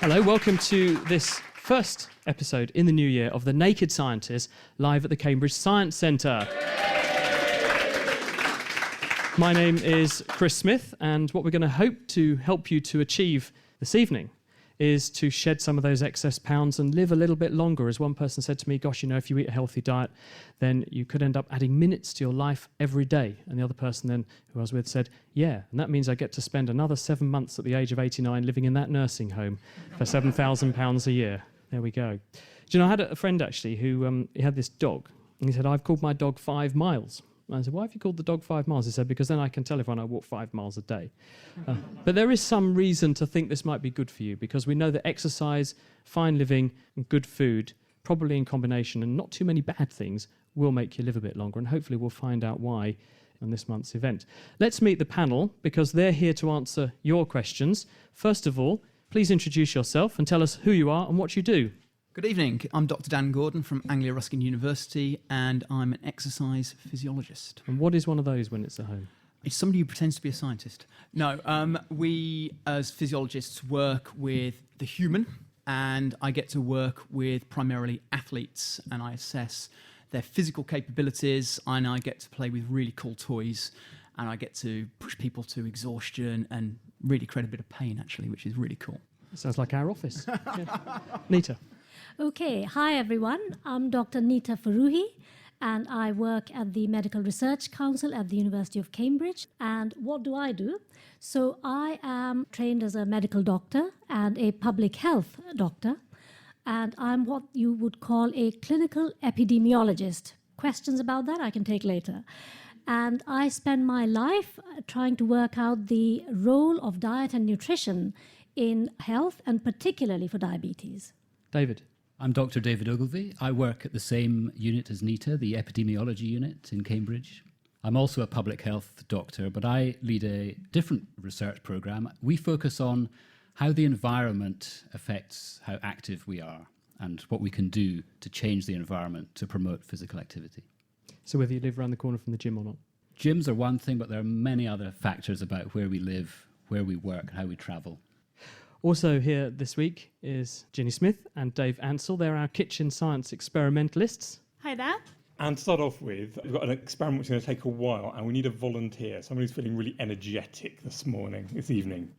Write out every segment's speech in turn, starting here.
Hello, welcome to this first episode in the new year of The Naked Scientist, live at the Cambridge Science Centre. My name is Chris Smith, and what we're going to hope to help you to achieve this evening is to shed some of those excess pounds and live a little bit longer. As one person said to me, gosh, you know, if you eat a healthy diet, then you could end up adding minutes to your life every day. And the other person then, who I was with, said, yeah, and that means I get to spend another 7 months at the age of 89 living in that nursing home for £7,000 a year. There we go. Do you know, I had a friend actually who he had this dog, and he said, I've called my dog 5 miles. And I said, why have you called the dog 5 miles? He said, because then I can tell everyone I walk 5 miles a day. But there is some reason to think this might be good for you, because we know that exercise, fine living, and good food, probably in combination, and not too many bad things, will make you live a bit longer. And hopefully we'll find out why on this month's event. Let's meet the panel, because they're here to answer your questions. First of all, please introduce yourself and tell us who you are and what you do. Good evening. I'm Dr. Dan Gordon from Anglia Ruskin University, and I'm an exercise physiologist. And what is one of those when it's at home? It's somebody who pretends to be a scientist. No, we as physiologists work with the human, and I get to work with primarily athletes, and I assess their physical capabilities, and I get to play with really cool toys, and I get to push people to exhaustion and really create a bit of pain, actually, which is really cool. Sounds like our office. Yeah. Nita. Okay, hi everyone. I'm Dr. Nita Faruhi, and I work at the Medical Research Council at the University of Cambridge. And what do I do? So I am trained as a medical doctor and a public health doctor, and I'm what you would call a clinical epidemiologist. Questions about that I can take later. And I spend my life trying to work out the role of diet and nutrition in health, and particularly for diabetes. David. I'm Dr. David Ogilvie. I work at the same unit as Nita, the epidemiology unit in Cambridge. I'm also a public health doctor, but I lead a different research programme. We focus on how the environment affects how active we are and what we can do to change the environment to promote physical activity. So whether you live around the corner from the gym or not? Gyms are one thing, but there are many other factors about where we live, where we work, and how we travel. Also here this week is Ginny Smith and Dave Ansell. They're our kitchen science experimentalists. Hi there. And to start off with, we've got an experiment which is going to take a while, and we need a volunteer, someone who's feeling really energetic this evening.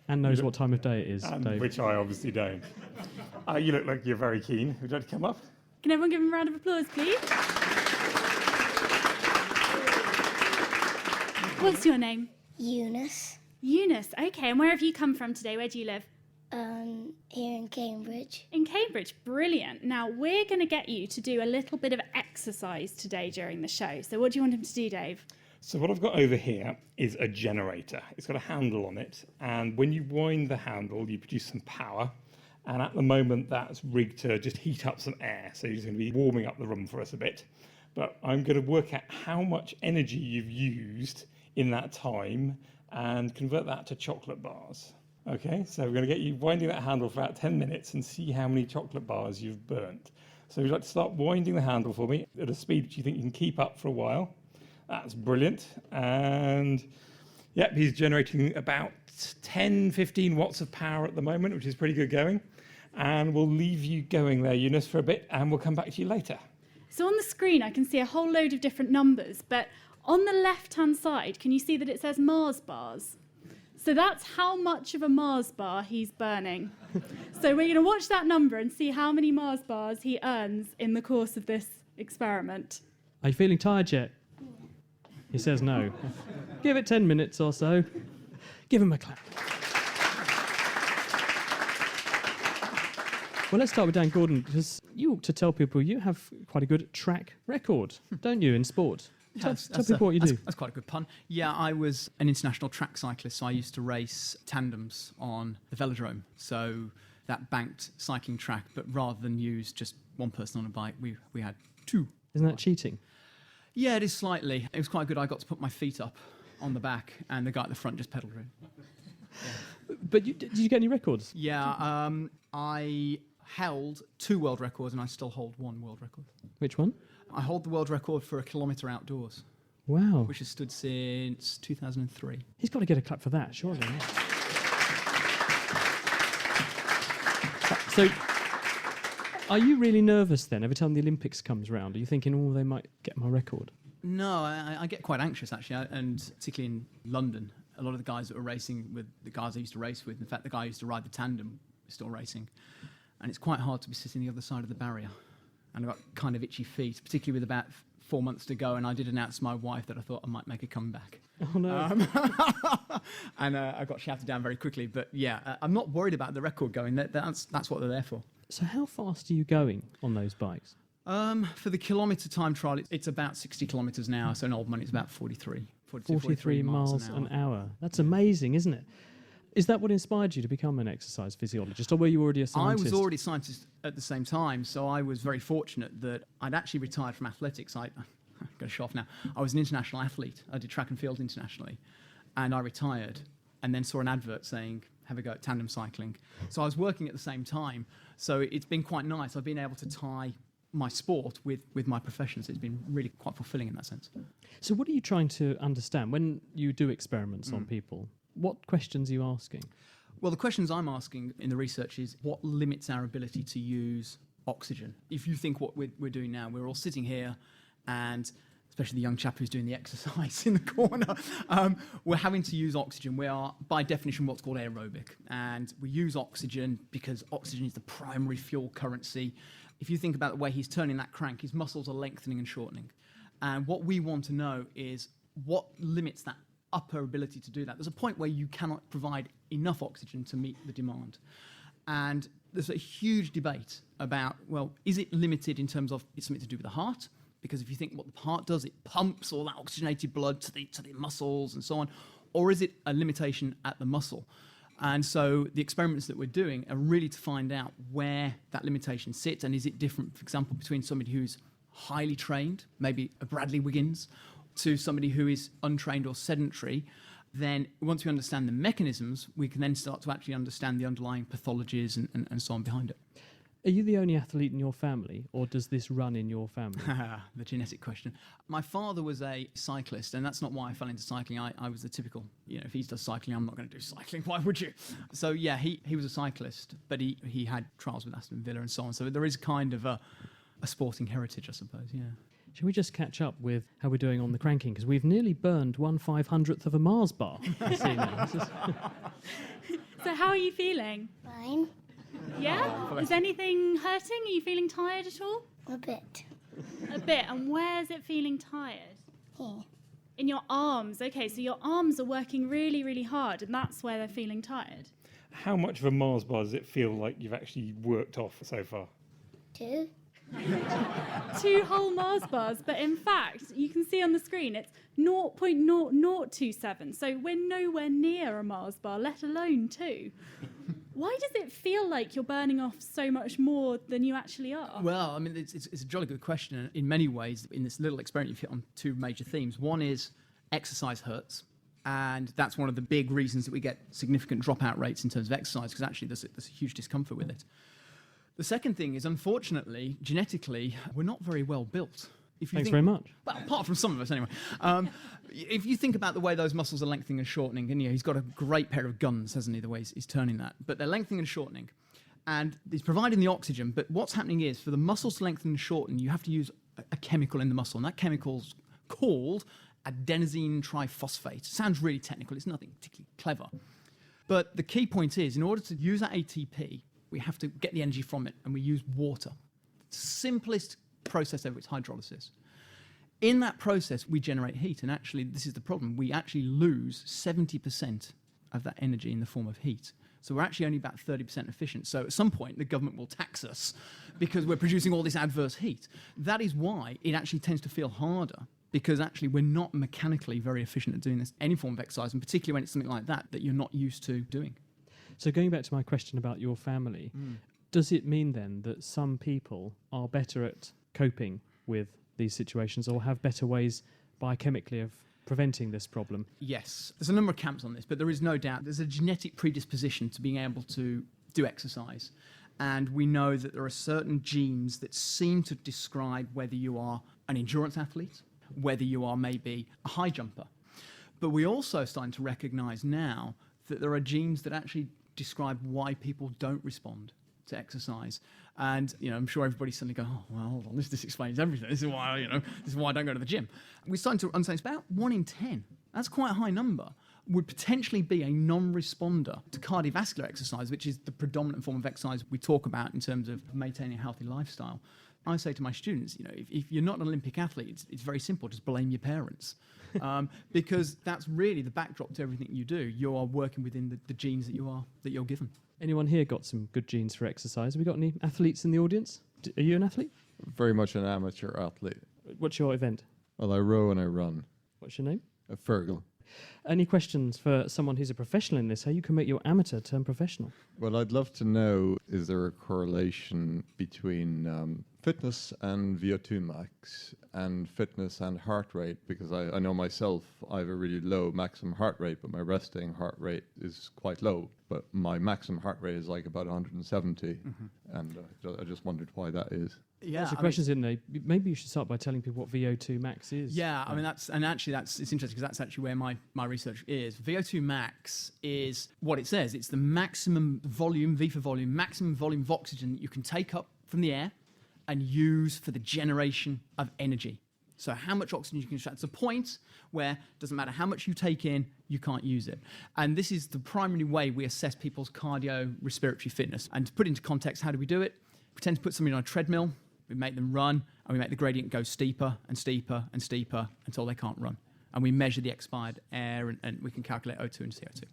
And knows what time of day it is, Dave. Which I obviously don't. You look like you're very keen. Would you like to come up? Can everyone give him a round of applause, please? What's your name? Eunice. Eunice. Okay, and where have you come from today? Where do you live? Here in Cambridge. In Cambridge. Brilliant. Now, we're going to get you to do a little bit of exercise today during the show. So what do you want him to do, Dave? So what I've got over here is a generator. It's got a handle on it, and when you wind the handle, you produce some power. And at the moment, that's rigged to just heat up some air. So you're just going to be warming up the room for us a bit. But I'm going to work out how much energy you've used in that time and convert that to chocolate bars. Okay, so we're going to get you winding that handle for about 10 minutes and see how many chocolate bars you've burnt. So would you like to start winding the handle for me at a speed which you think you can keep up for a while? That's brilliant. And yep, he's generating about 10, 15 watts of power at the moment, which is pretty good going. And we'll leave you going there, Eunice, for a bit, and we'll come back to you later. So on the screen, I can see a whole load of different numbers, but on the left-hand side, can you see that it says Mars bars? So that's how much of a Mars bar he's burning. So we're going to watch that number and see how many Mars bars he earns in the course of this experiment. Are you feeling tired yet? He says no. Give it 10 minutes or so. Give him a clap. Well, let's start with Dan Gordon, because you ought to tell people you have quite a good track record, don't you, in sport? Tell people what you do. That's quite a good pun. Yeah, I was an international track cyclist, so I used to race tandems on the velodrome. So that banked cycling track, but rather than use just one person on a bike, we had two. Isn't that cheating? Yeah, it is slightly. It was quite good. I got to put my feet up on the back, and the guy at the front just pedalled in. Yeah. But did you get any records? Yeah, I held 2 world records, and I still hold 1 world record. Which one? I hold the world record for a kilometre outdoors. Wow. Which has stood since 2003. He's got to get a clap for that, surely. So, are you really nervous then every time the Olympics comes round? Are you thinking, oh, they might get my record? No, I get quite anxious actually, and particularly in London, a lot of the guys that were racing with the guys I used to race with, in fact, the guy I used to ride the tandem is still racing, and it's quite hard to be sitting the other side of the barrier. And I've got kind of itchy feet, particularly with about 4 months to go, and I did announce to my wife that I thought I might make a comeback. Oh, no. And I got shouted down very quickly, but yeah, I'm not worried about the record going. That's what they're there for. So how fast are you going on those bikes? For the kilometre time trial, it's about 60 kilometres an hour, so in old money it's about 43 miles an hour. That's amazing, isn't it? Is that what inspired you to become an exercise physiologist, or were you already a scientist? I was already a scientist at the same time, so I was very fortunate that I'd actually retired from athletics. I'm going to show off now. I was an international athlete. I did track and field internationally, and I retired, and then saw an advert saying, have a go at tandem cycling. So I was working at the same time, so it's been quite nice. I've been able to tie my sport with my profession, so it's been really quite fulfilling in that sense. So what are you trying to understand when you do experiments on people? What questions are you asking? Well, the questions I'm asking in the research is what limits our ability to use oxygen? If you think what we're doing now, we're all sitting here, and especially the young chap who's doing the exercise in the corner, we're having to use oxygen. We are, by definition, what's called aerobic, and we use oxygen because oxygen is the primary fuel currency. If you think about the way he's turning that crank, his muscles are lengthening and shortening. And what we want to know is what limits that upper ability to do that. There's a point where you cannot provide enough oxygen to meet the demand. And there's a huge debate about, well, is it limited in terms of it's something to do with the heart? Because if you think what the heart does, it pumps all that oxygenated blood to the muscles and so on. Or is it a limitation at the muscle? And so the experiments that we're doing are really to find out where that limitation sits, and is it different, for example, between somebody who's highly trained, maybe a Bradley Wiggins, to somebody who is untrained or sedentary. Then once we understand the mechanisms, we can then start to actually understand the underlying pathologies and so on behind it. Are you the only athlete in your family, or does this run in your family? The genetic question. My father was a cyclist, and that's not why I fell into cycling. I was the typical, if he does cycling, I'm not going to do cycling. Why would you? So, yeah, he was a cyclist, but he had trials with Aston Villa and so on. So there is kind of a sporting heritage, I suppose, yeah. Shall we just catch up with how we're doing on the cranking? Because we've nearly burned 1/500th of a Mars bar. So how are you feeling? Fine. Yeah? Is anything hurting? Are you feeling tired at all? A bit. A bit. And where's it feeling tired? Here. In your arms. Okay, so your arms are working really, really hard, and that's where they're feeling tired. How much of a Mars bar does it feel like you've actually worked off so far? 2. 2 whole Mars bars, but in fact, you can see on the screen it's 0.0027, so we're nowhere near a Mars bar, let alone 2. Why does it feel like you're burning off so much more than you actually are? Well, I mean, it's a jolly good question. And in many ways, in this little experiment, you've hit on 2 major themes. One is exercise hurts. And that's one of the big reasons that we get significant dropout rates in terms of exercise, because actually there's a huge discomfort with it. The second thing is, unfortunately, genetically, we're not very well built. Thanks very much. Well, apart from some of us, anyway. If you think about the way those muscles are lengthening and shortening, and he's got a great pair of guns, hasn't he, the way he's turning that. But they're lengthening and shortening. And he's providing the oxygen, but what's happening is, for the muscles to lengthen and shorten, you have to use a chemical in the muscle, and that chemical's called adenosine triphosphate. Sounds really technical. It's nothing particularly clever. But the key point is, in order to use that ATP, we have to get the energy from it, and we use water. Simplest process ever, it's hydrolysis. In that process, we generate heat, and actually, this is the problem. We actually lose 70% of that energy in the form of heat. So we're actually only about 30% efficient. So at some point, the government will tax us because we're producing all this adverse heat. That is why it actually tends to feel harder, because actually we're not mechanically very efficient at doing this, any form of exercise, and particularly when it's something like that you're not used to doing. So going back to my question about your family, does it mean then that some people are better at coping with these situations, or have better ways biochemically of preventing this problem? Yes. There's a number of camps on this, but there is no doubt there's a genetic predisposition to being able to do exercise. And we know that there are certain genes that seem to describe whether you are an endurance athlete, whether you are maybe a high jumper. But we're also starting to recognise now that there are genes that actually describe why people don't respond to exercise. And I'm sure everybody's suddenly going, oh, well, hold on, this explains everything. This is why I don't go to the gym. We're starting to understand it's about 1 in 10. That's quite a high number. Would potentially be a non-responder to cardiovascular exercise, which is the predominant form of exercise we talk about in terms of maintaining a healthy lifestyle. I say to my students, if you're not an Olympic athlete, it's very simple. Just blame your parents. Because that's really the backdrop to everything you do. You are working within the genes that you're given. Anyone here got some good genes for exercise? Have we got any athletes in the audience? Are you an athlete? Very much an amateur athlete. What's your event? Well, I row and I run. What's your name? A Fergal. Any questions for someone who's a professional in this? How you can make your amateur turn professional? Well, I'd love to know, is there a correlation between fitness and VO2 max and fitness and heart rate? Because I know myself, I have a really low maximum heart rate, but my resting heart rate is quite low. But my maximum heart rate is like about 170. And I just wondered why that is. Yeah, Lots of questions in there. Maybe you should start by telling people what VO2 max is. Yeah, I mean it's interesting because that's actually where my research is. VO2 max is what it says. It's the maximum volume, V for volume, maximum volume of oxygen that you can take up from the air and use for the generation of energy. So how much oxygen you can extract. It's a point where it doesn't matter how much you take in, you can't use it. And this is the primary way we assess people's cardiorespiratory fitness. And to put it into context, how do we do it? We tend to put somebody on a treadmill. We make them run, and we make the gradient go steeper and steeper and steeper until they can't run. And we measure the expired air, and we can calculate O2 and CO2.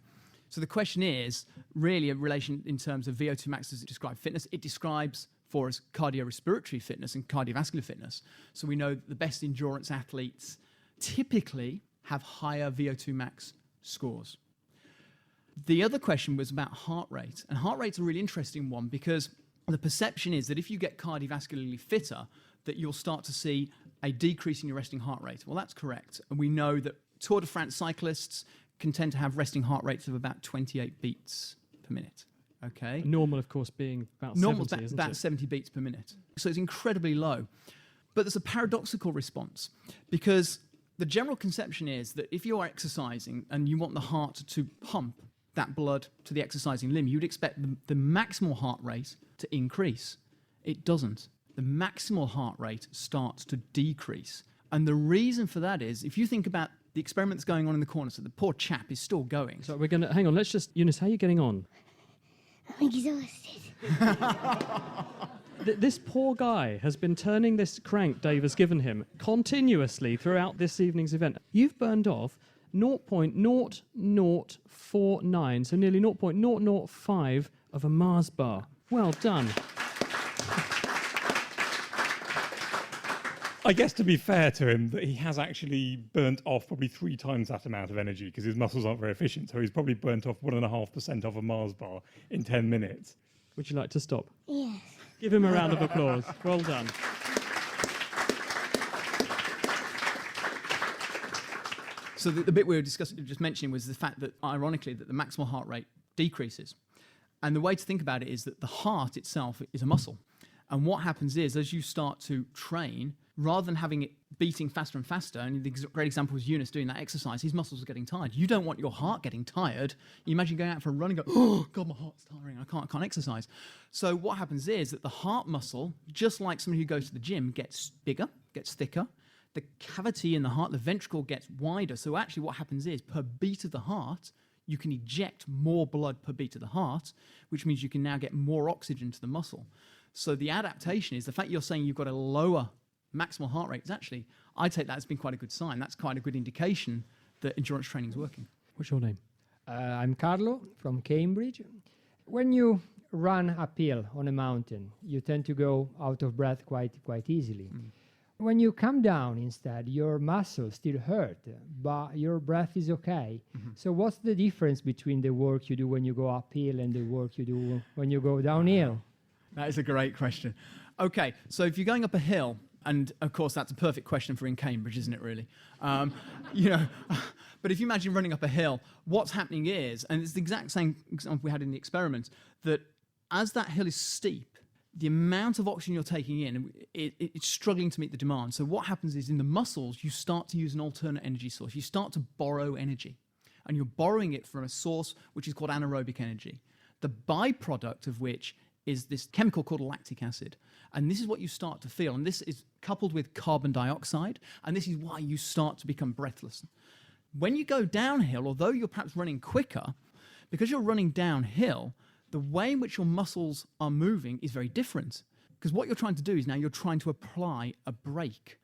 So the question is really a relation in terms of VO2 max. Does it describe fitness? It describes for us cardiorespiratory fitness and cardiovascular fitness. So we know that the best endurance athletes typically have higher VO2 max scores. The other question was about heart rate. And heart rate's a really interesting one because the perception is that if you get cardiovascularly fitter, that you'll start to see a decrease in your resting heart rate. Well, that's correct. And we know that Tour de France cyclists can tend to have resting heart rates of about 28 beats per minute. Okay. Normal, of course, being about Normal 70, isn't about it? 70 beats per minute. So it's incredibly low. But there's a paradoxical response because the general conception is that if you're exercising and you want the heart to pump that blood to the exercising limb, you'd expect the maximal heart rate to increase. It doesn't. The maximal heart rate starts to decrease. And the reason for that is, if you think about the experiment that's going on in the corner, so the poor chap is still going. So we're going to, hang on, let's just, Eunice, how are you getting on? I'm exhausted. This poor guy has been turning this crank Dave has given him continuously throughout this evening's event. You've burned off 0.0049, so nearly 0.005 of a Mars bar. Well done. I guess to be fair to him, that he has actually burnt off probably 3 times that amount of energy because his muscles aren't very efficient. So he's probably burnt off 1.5% of a Mars bar in 10 minutes. Would you like to stop? Yes. Give him a round of applause. Well done. So the bit we were just mentioning was the fact that, ironically, that the maximal heart rate decreases. And the way to think about it is that the heart itself is a muscle. And what happens is, as you start to train, rather than having it beating faster and faster, and the great example was Eunice doing that exercise, his muscles are getting tired. You don't want your heart getting tired. You imagine going out for a run and go, oh, God, my heart's tiring. I can't exercise. So what happens is that the heart muscle, just like somebody who goes to the gym, gets bigger, gets thicker. The cavity in the heart, the ventricle gets wider. So actually what happens is, per beat of the heart, you can eject more blood per beat of the heart, which means you can now get more oxygen to the muscle. So the adaptation is the fact you're saying you've got a lower maximal heart rate is actually, I take that as being quite a good sign. That's quite a good indication that endurance training is working. What's your name? I'm Carlo from Cambridge. When you run uphill on a mountain, you tend to go out of breath quite easily. When you come down instead, your muscles still hurt, but your breath is okay. So what's the difference between the work you do when you go uphill and the work you do when you go downhill? That is a great question. Okay, so if you're going up a hill, and of course that's a perfect question for in Cambridge, isn't it really? But if you imagine running up a hill, what's happening is, and it's the exact same example we had in the experiment, that as that hill is steep, the amount of oxygen you're taking in, it's struggling to meet the demand. So what happens is in the muscles, you start to use an alternate energy source. You start to borrow energy. And you're borrowing it from a source which is called anaerobic energy. The byproduct of which is this chemical called lactic acid. And this is what you start to feel. And this is coupled with carbon dioxide. And this is why you start to become breathless. When you go downhill, although you're perhaps running quicker, because you're running downhill, the way in which your muscles are moving is very different. Because what you're trying to do is now you're trying to apply a brake.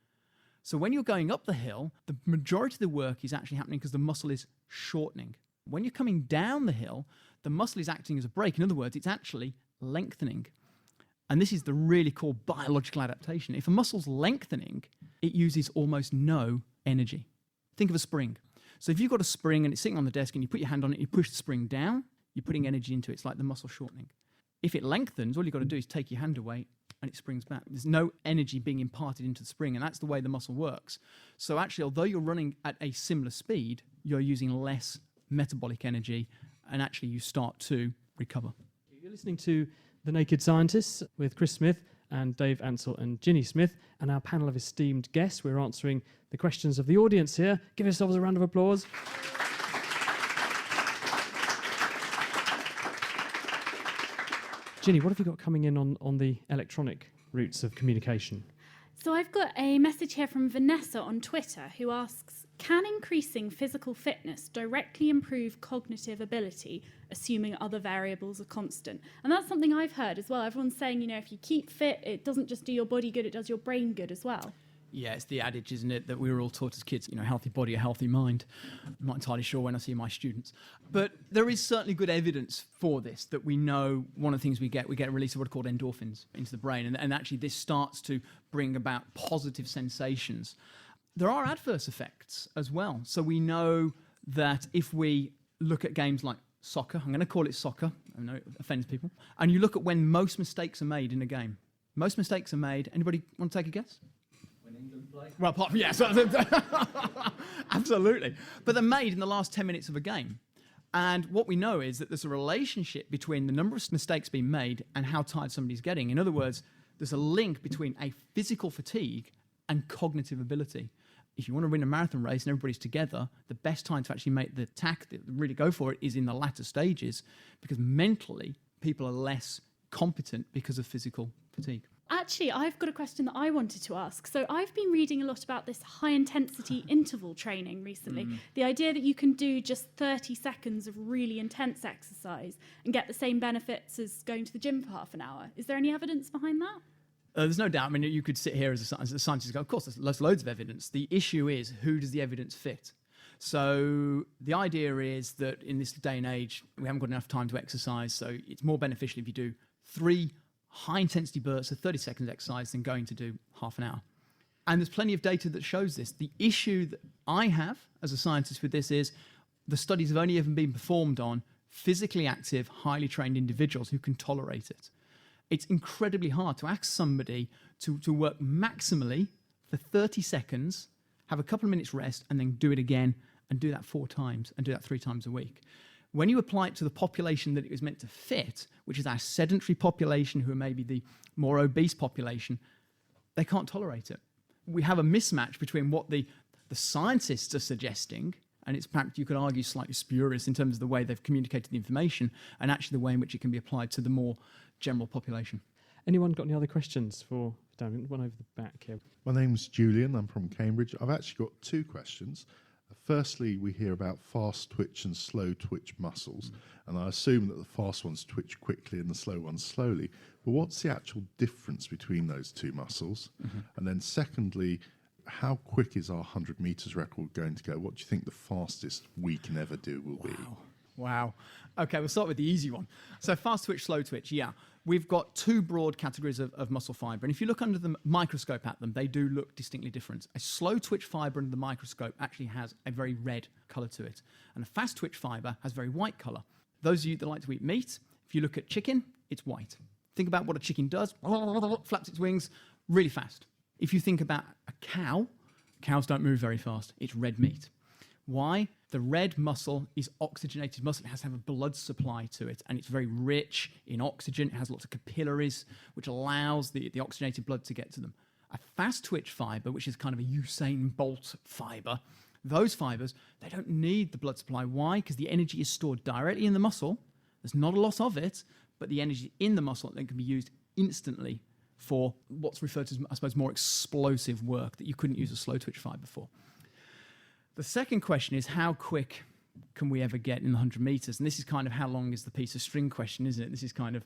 So when you're going up the hill, the majority of the work is actually happening because the muscle is shortening. When you're coming down the hill, the muscle is acting as a brake. In other words, it's actually lengthening. And this is the really cool biological adaptation. If a muscle's lengthening, it uses almost no energy. Think of a spring. So if you've got a spring and it's sitting on the desk and you put your hand on it, you push the spring down, you're putting energy into it. It's like the muscle shortening. If it lengthens, all you've got to do is take your hand away and it springs back. There's no energy being imparted into the spring, and that's the way the muscle works. So actually, although you're running at a similar speed, you're using less metabolic energy, and actually you start to recover. You're listening to The Naked Scientists with Chris Smith and Dave Ansell and Ginny Smith, and our panel of esteemed guests. We're answering the questions of the audience here. Give yourselves a round of applause. Ginny, what have you got coming in on the electronic routes of communication? So I've got a message here from Vanessa on Twitter who asks, can increasing physical fitness directly improve cognitive ability, assuming other variables are constant? And that's something I've heard as well. Everyone's saying, if you keep fit, it doesn't just do your body good, it does your brain good as well. Yeah, it's the adage, isn't it, that we were all taught as kids, healthy body, a healthy mind. I'm not entirely sure when I see my students. But there is certainly good evidence for this, that we know one of the things we get a release of what are called endorphins into the brain. And actually this starts to bring about positive sensations. There are adverse effects as well. So we know that if we look at games like soccer, I'm going to call it soccer, I know it offends people, and you look at when most mistakes are made in a game. Most mistakes are made, anybody want to take a guess? Well, apart from, yes, absolutely. But they're made in the last 10 minutes of a game. And what we know is that there's a relationship between the number of mistakes being made and how tired somebody's getting. In other words, there's a link between a physical fatigue and cognitive ability. If you want to win a marathon race and everybody's together, the best time to actually make the attack, really go for it, is in the latter stages, because mentally people are less competent because of physical fatigue. Actually, I've got a question that I wanted to ask. So I've been reading a lot about this high-intensity interval training recently. The idea that you can do just 30 seconds of really intense exercise and get the same benefits as going to the gym for half an hour. Is there any evidence behind that? There's no doubt. I mean, you could sit here as a scientist and go, of course, there's loads of evidence. The issue is, who does the evidence fit? So the idea is that in this day and age, we haven't got enough time to exercise, so it's more beneficial if you do 3 high-intensity bursts of 30 seconds exercise than going to do half an hour. And there's plenty of data that shows this. The issue that I have as a scientist with this is the studies have only ever been performed on physically active, highly trained individuals who can tolerate it. It's incredibly hard to ask somebody to work maximally for 30 seconds, have a couple of minutes rest, and then do it again, and do that 4 times, and do that 3 times a week. When you apply it to the population that it was meant to fit, which is our sedentary population, who are maybe the more obese population, they can't tolerate it. We have a mismatch between what the scientists are suggesting, and it's perhaps you could argue slightly spurious in terms of the way they've communicated the information, and actually the way in which it can be applied to the more general population. Anyone got any other questions for Dan? One over the back here. My name's Julian. I'm from Cambridge. I've actually got 2 questions. Firstly, we hear about fast twitch and slow twitch muscles, and I assume that the fast ones twitch quickly and the slow ones slowly. But what's the actual difference between those 2 muscles? And then secondly, how quick is our 100 metres record going to go? What do you think the fastest we can ever do will be? Wow. Okay, we'll start with the easy one. So fast twitch, slow twitch, yeah. We've got 2 broad categories of muscle fibre. And if you look under the microscope at them, they do look distinctly different. A slow twitch fibre under the microscope actually has a very red colour to it. And a fast twitch fibre has very white colour. Those of you that like to eat meat, if you look at chicken, it's white. Think about what a chicken does. Flaps its wings really fast. If you think about a cow, cows don't move very fast. It's red meat. Why? The red muscle is oxygenated muscle. It has to have a blood supply to it, and it's very rich in oxygen. It has lots of capillaries, which allows the oxygenated blood to get to them. A fast twitch fibre, which is kind of a Usain Bolt fibre, those fibres, they don't need the blood supply. Why? Because the energy is stored directly in the muscle. There's not a lot of it, but but the energy in the muscle then can be used instantly for what's referred to as, I suppose, more explosive work that you couldn't use a slow twitch fibre for. The second question is, how quick can we ever get in the 100 metres? And this is kind of how long is the piece of string question, isn't it? This is kind of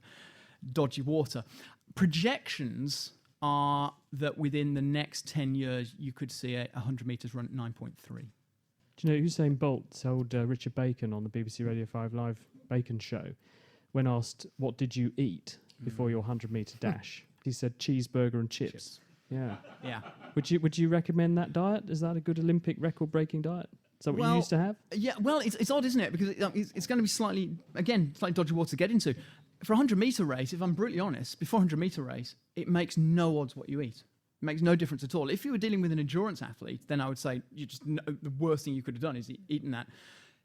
dodgy water. Projections are that within the next 10 years, you could see a 100 metres run at 9.3. Do you know Usain Bolt told Richard Bacon on the BBC Radio 5 Live Bacon show, when asked, what did you eat before your 100-metre dash? He said cheeseburger and chips. Yeah. Yeah. Would you recommend that diet? Is that a good Olympic record-breaking diet? Is that what you used to have? Yeah, well, it's odd, isn't it? Because it's going to be slightly dodgy water to get into. For a 100-metre race, if I'm brutally honest, before a 100-metre race, it makes no odds what you eat. It makes no difference at all. If you were dealing with an endurance athlete, then I would say the worst thing you could have done is eaten that.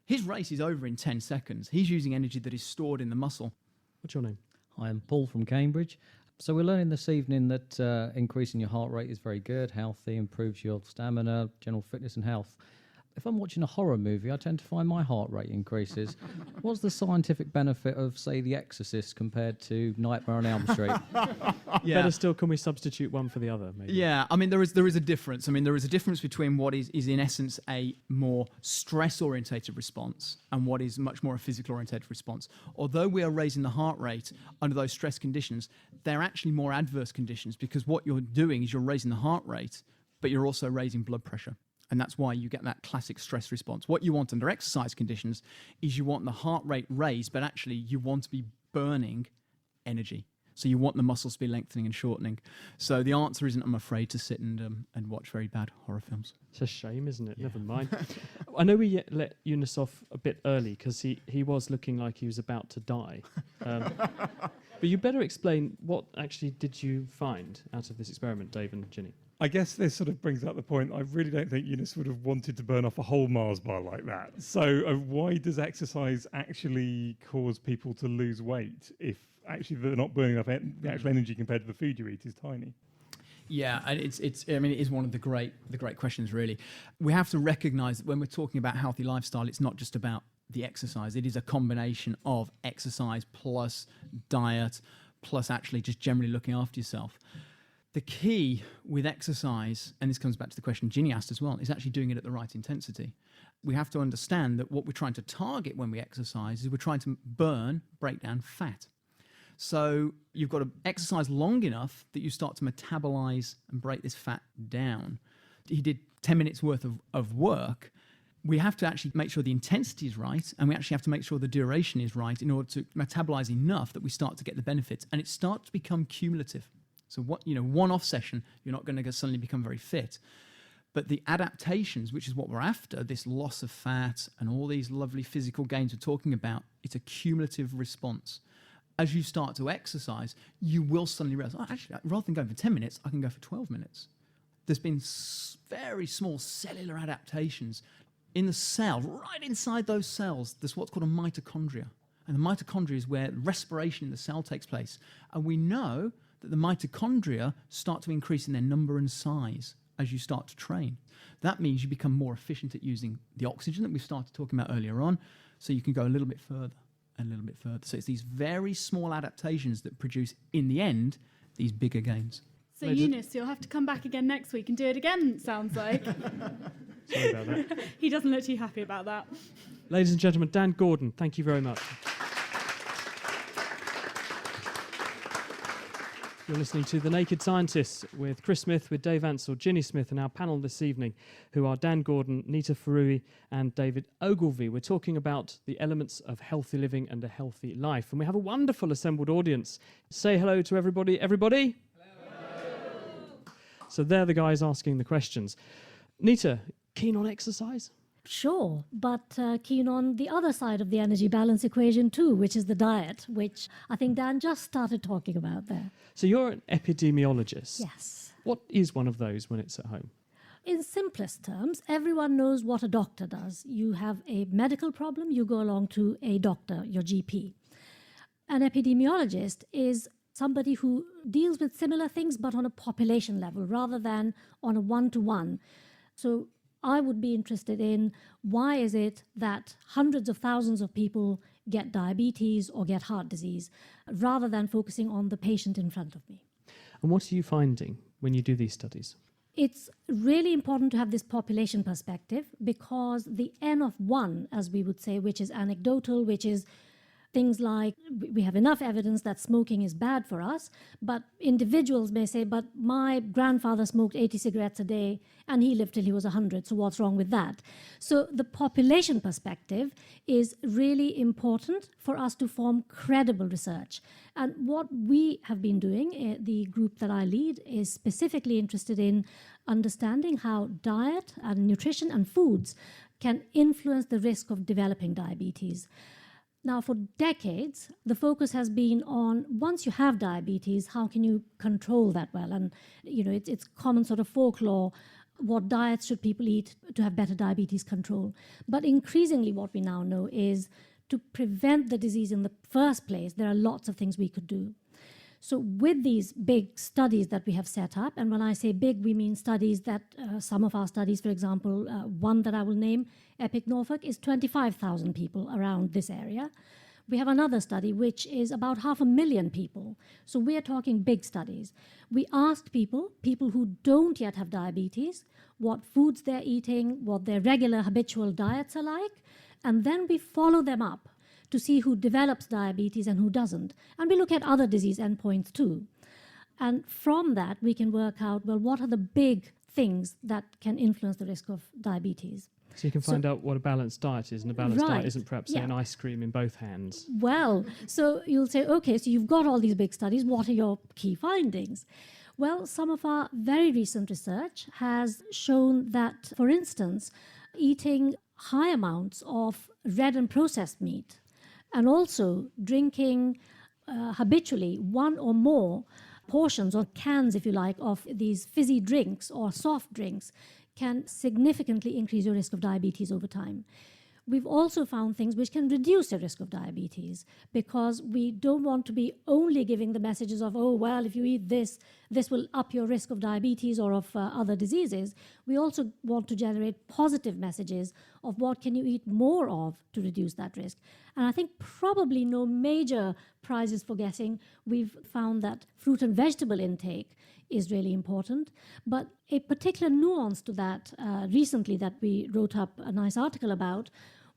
His race is over in 10 seconds. He's using energy that is stored in the muscle. What's your name? Hi, I'm Paul from Cambridge. So we're learning this evening that increasing your heart rate is very good, healthy, improves your stamina, general fitness and health. If I'm watching a horror movie, I tend to find my heart rate increases. What's the scientific benefit of, say, The Exorcist compared to Nightmare on Elm Street? Yeah. Better still, can we substitute one for the other, maybe? Yeah, I mean, there is a difference. I mean, there is a difference between what is in essence a more stress-orientated response and what is much more a physical-orientated response. Although we are raising the heart rate under those stress conditions, they're actually more adverse conditions, because what you're doing is you're raising the heart rate, but you're also raising blood pressure. And that's why you get that classic stress response. What you want under exercise conditions is you want the heart rate raised, but actually you want to be burning energy. So you want the muscles to be lengthening and shortening. So the answer isn't, I'm afraid, to sit and watch very bad horror films. It's a shame, isn't it? Yeah. Never mind. I know we let Eunice off a bit early because he was looking like he was about to die. But you better explain, what actually did you find out of this experiment, Dave and Ginny? I guess this sort of brings up the point. I really don't think Eunice would have wanted to burn off a whole Mars bar like that. So why does exercise actually cause people to lose weight if actually they're not burning enough the actual energy compared to the food you eat is tiny? Yeah, and it is one of the great questions, really. We have to recognise that when we're talking about healthy lifestyle, it's not just about the exercise. It is a combination of exercise plus diet plus actually just generally looking after yourself. The key with exercise, and this comes back to the question Ginny asked as well, is actually doing it at the right intensity. We have to understand that what we're trying to target when we exercise is we're trying to break down fat. So you've got to exercise long enough that you start to metabolize and break this fat down. He did 10 minutes worth of work. We have to actually make sure the intensity is right, and we actually have to make sure the duration is right in order to metabolize enough that we start to get the benefits. And it starts to become cumulative. So one-off session, you're not going to suddenly become very fit. But the adaptations, which is what we're after, this loss of fat and all these lovely physical gains we're talking about, it's a cumulative response. As you start to exercise, you will suddenly realize, actually, rather than going for 10 minutes, I can go for 12 minutes. There's been very small cellular adaptations in the cell. Right inside those cells, there's what's called a mitochondria. And the mitochondria is where respiration in the cell takes place. And we know that the mitochondria start to increase in their number and size as you start to train. That means you become more efficient at using the oxygen that we started talking about earlier on, so you can go a little bit further and a little bit further. So it's these very small adaptations that produce, in the end, these bigger gains. So Eunice, you'll have to come back again next week and do it again, it sounds like. Sorry about that. He doesn't look too happy about that. Ladies and gentlemen, Dan Gordon, thank you very much. You're listening to The Naked Scientists with Chris Smith, with Dave Ansell, Ginny Smith, and our panel this evening, who are Dan Gordon, Nita Faroohi, and David Ogilvie. We're talking about the elements of healthy living and a healthy life. And we have a wonderful assembled audience. Say hello to everybody. Everybody? Hello. So they're the guys asking the questions. Nita, keen on exercise? Sure, but keen on the other side of the energy balance equation too, which is the diet, which I think Dan just started talking about there. So you're an epidemiologist. Yes. What is one of those when it's at home? In simplest terms, everyone knows what a doctor does. You have a medical problem, you go along to a doctor, your GP. An epidemiologist is somebody who deals with similar things but on a population level rather than on a one-to-one. So I would be interested in why is it that hundreds of thousands of people get diabetes or get heart disease, rather than focusing on the patient in front of me. And what are you finding when you do these studies? It's really important to have this population perspective, because the N of 1, as we would say, which is anecdotal, which is things like we have enough evidence that smoking is bad for us, but individuals may say, but my grandfather smoked 80 cigarettes a day and he lived till he was 100, so what's wrong with that? So the population perspective is really important for us to form credible research. And what we have been doing, the group that I lead, is specifically interested in understanding how diet and nutrition and foods can influence the risk of developing diabetes. Now, for decades, the focus has been on, once you have diabetes, how can you control that well? And, it's common sort of folklore, what diets should people eat to have better diabetes control? But increasingly what we now know is to prevent the disease in the first place, there are lots of things we could do. So with these big studies that we have set up, and when I say big, we mean studies that some of our studies, for example, one that I will name, Epic Norfolk, is 25,000 people around this area. We have another study which is about 500,000 people. So we are talking big studies. We asked people who don't yet have diabetes, what foods they're eating, what their regular habitual diets are like, and then we follow them up to see who develops diabetes and who doesn't. And we look at other disease endpoints too. And from that, we can work out, well, what are the big things that can influence the risk of diabetes? So you can find out what a balanced diet is, and a balanced diet isn't perhaps yeah. an ice cream in both hands. Well, so you'll say, okay, so you've got all these big studies. What are your key findings? Well, some of our very recent research has shown that, for instance, eating high amounts of red and processed meat, and also drinking habitually one or more portions or cans, if you like, of these fizzy drinks or soft drinks can significantly increase your risk of diabetes over time. We've also found things which can reduce the risk of diabetes, because we don't want to be only giving the messages of, oh, well, if you eat this, this will up your risk of diabetes or of other diseases. We also want to generate positive messages of what can you eat more of to reduce that risk. And I think probably no major prizes for guessing. We've found that fruit and vegetable intake is really important. But a particular nuance to that recently that we wrote up a nice article about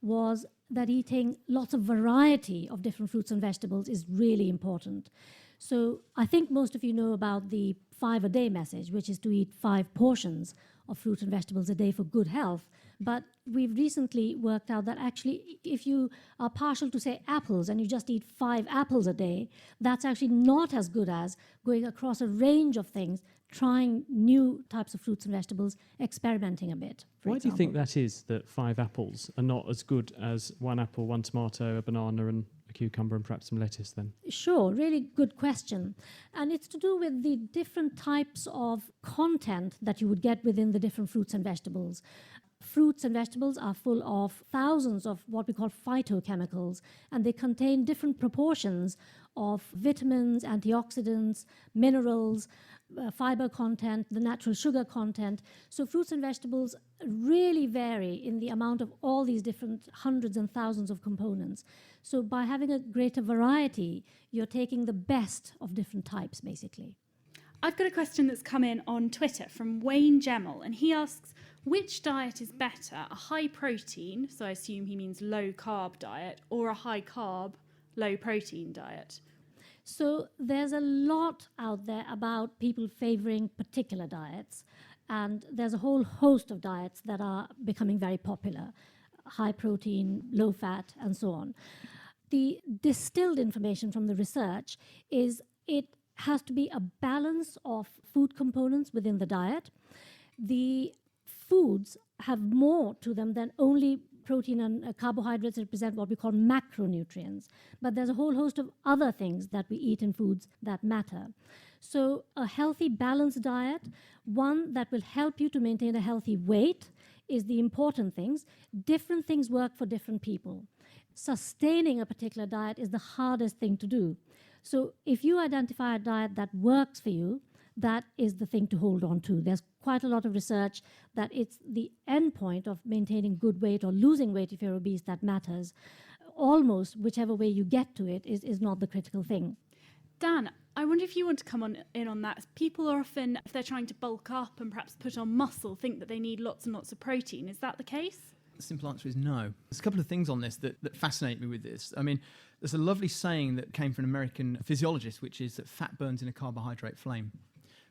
was that eating lots of variety of different fruits and vegetables is really important. So I think most of you know about the 5 a day message, which is to eat 5 portions of fruit and vegetables a day for good health. But we've recently worked out that actually if you are partial to, say, apples, and you just eat 5 apples a day, that's actually not as good as going across a range of things, trying new types of fruits and vegetables, experimenting a bit. Why do you think that is, that 5 apples are not as good as 1 apple, 1 tomato, a banana and a cucumber and perhaps some lettuce then? Sure, really good question. And it's to do with the different types of content that you would get within the different fruits and vegetables. Fruits and vegetables are full of thousands of what we call phytochemicals, and they contain different proportions of vitamins, antioxidants, minerals, fiber content, the natural sugar content. So fruits and vegetables really vary in the amount of all these different hundreds and thousands of components. So by having a greater variety, you're taking the best of different types, basically. I've got a question that's come in on Twitter from Wayne Gemmell, and he asks, which diet is better, a high protein, so I assume he means low carb diet, or a high carb, low protein diet? So there's a lot out there about people favoring particular diets, and there's a whole host of diets that are becoming very popular, high protein, low fat, and so on. The distilled information from the research is it has to be a balance of food components within the diet. The foods have more to them than only protein and carbohydrates represent what we call macronutrients. But there's a whole host of other things that we eat in foods that matter. So a healthy, balanced diet, one that will help you to maintain a healthy weight, is the important things. Different things work for different people. Sustaining a particular diet is the hardest thing to do. So if you identify a diet that works for you, that is the thing to hold on to. There's quite a lot of research that it's the end point of maintaining good weight or losing weight if you're obese that matters. Almost whichever way you get to it is not the critical thing. Dan, I wonder if you want to come in on that. People are often, if they're trying to bulk up and perhaps put on muscle, think that they need lots and lots of protein. Is that the case? The simple answer is no. There's a couple of things on this that fascinate me with this. I mean, there's a lovely saying that came from an American physiologist, which is that fat burns in a carbohydrate flame.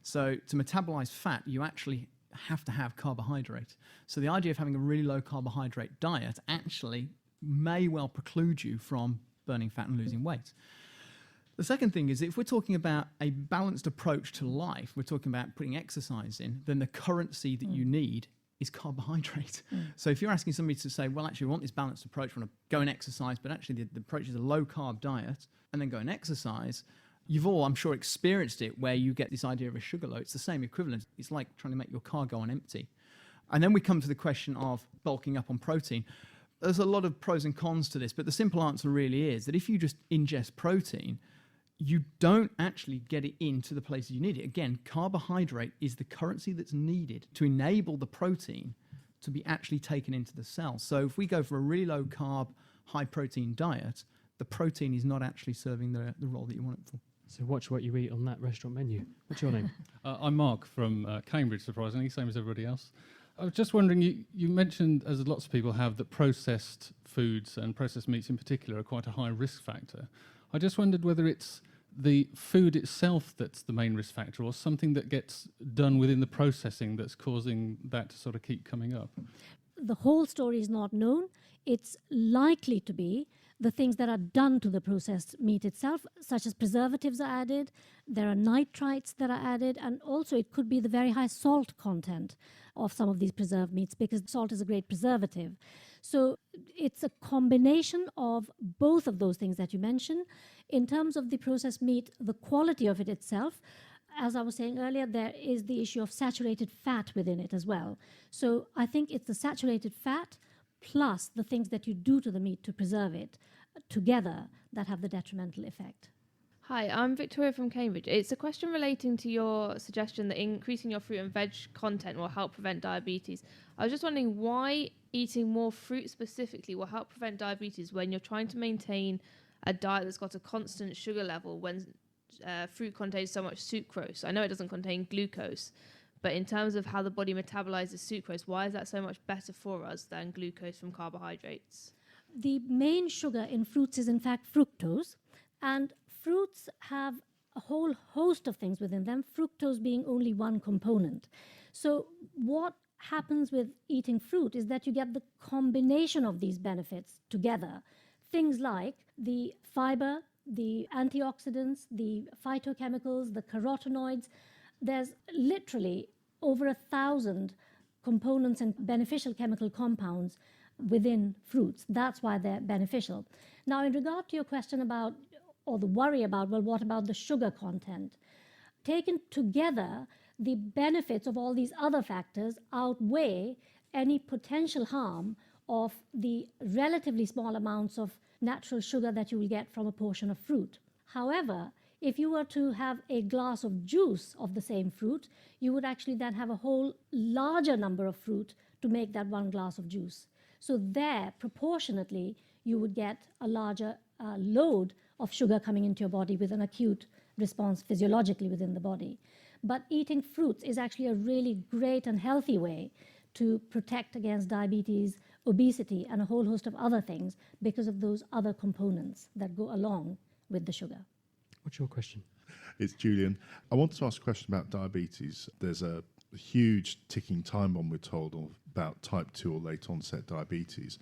So to metabolize fat, you actually have to have carbohydrate. So the idea of having a really low carbohydrate diet actually may well preclude you from burning fat and losing weight. The second thing is, if we're talking about a balanced approach to life, we're talking about putting exercise in, then the currency that you need is carbohydrate. So if you're asking somebody to say, well, actually, we want this balanced approach, we want to go and exercise, but actually the approach is a low-carb diet, and then go and exercise, you've all, I'm sure, experienced it where you get this idea of a sugar load. It's the same equivalent. It's like trying to make your car go on empty. And then we come to the question of bulking up on protein. There's a lot of pros and cons to this, but the simple answer really is that if you just ingest protein, you don't actually get it into the places you need it. Again, carbohydrate is the currency that's needed to enable the protein to be actually taken into the cell. So if we go for a really low carb, high protein diet, the protein is not actually serving the role that you want it for. So watch what you eat on that restaurant menu. What's your name? I'm Mark from Cambridge, surprisingly, same as everybody else. I was just wondering, you mentioned, as lots of people have, that processed foods and processed meats in particular are quite a high risk factor. I just wondered whether it's the food itself that's the main risk factor or something that gets done within the processing that's causing that to sort of keep coming up. The whole story is not known. It's likely to be the things that are done to the processed meat itself, such as preservatives are added, there are nitrites that are added, and also it could be the very high salt content of some of these preserved meats, because salt is a great preservative. So it's a combination of both of those things that you mentioned. In terms of the processed meat, the quality of it itself, as I was saying earlier, there is the issue of saturated fat within it as well. So I think it's the saturated fat plus the things that you do to the meat to preserve it together that have the detrimental effect. Hi, I'm Victoria from Cambridge. It's a question relating to your suggestion that increasing your fruit and veg content will help prevent diabetes. I was just wondering why eating more fruit specifically will help prevent diabetes when you're trying to maintain a diet that's got a constant sugar level when fruit contains so much sucrose. I know it doesn't contain glucose, but in terms of how the body metabolizes sucrose, why is that so much better for us than glucose from carbohydrates? The main sugar in fruits is in fact fructose, and fruits have a whole host of things within them, fructose being only one component. So what happens with eating fruit is that you get the combination of these benefits together. Things like the fiber, the antioxidants, the phytochemicals, the carotenoids. There's literally over 1,000 components and beneficial chemical compounds within fruits. That's why they're beneficial. Now, in regard to your question about, or the worry about, well, what about the sugar content? Taken together, the benefits of all these other factors outweigh any potential harm of the relatively small amounts of natural sugar that you will get from a portion of fruit. However, if you were to have a glass of juice of the same fruit, you would actually then have a whole larger number of fruit to make that one glass of juice. So there, proportionately, you would get a larger load of sugar coming into your body with an acute response physiologically within the body. But eating fruits is actually a really great and healthy way to protect against diabetes, obesity, and a whole host of other things because of those other components that go along with the sugar. What's your question? It's Julian. I wanted to ask a question about diabetes. There's a huge ticking time bomb, we're told, about type 2 or late onset diabetes.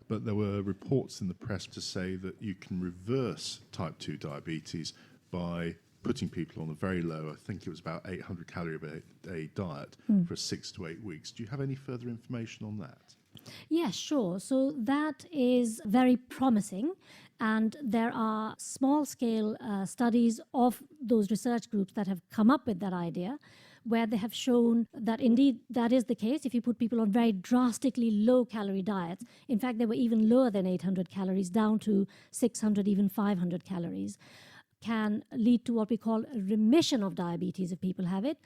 But there were reports in the press to say that you can reverse type 2 diabetes by putting people on a very low, I think it was about 800 calorie a day diet for 6 to 8 weeks. Do you have any further information on that? Yes, sure. So that is very promising. And there are small-scale studies of those research groups that have come up with that idea, where they have shown that indeed that is the case if you put people on very drastically low-calorie diets. In fact, they were even lower than 800 calories, down to 600, even 500 calories. can lead to what we call a remission of diabetes if people have it.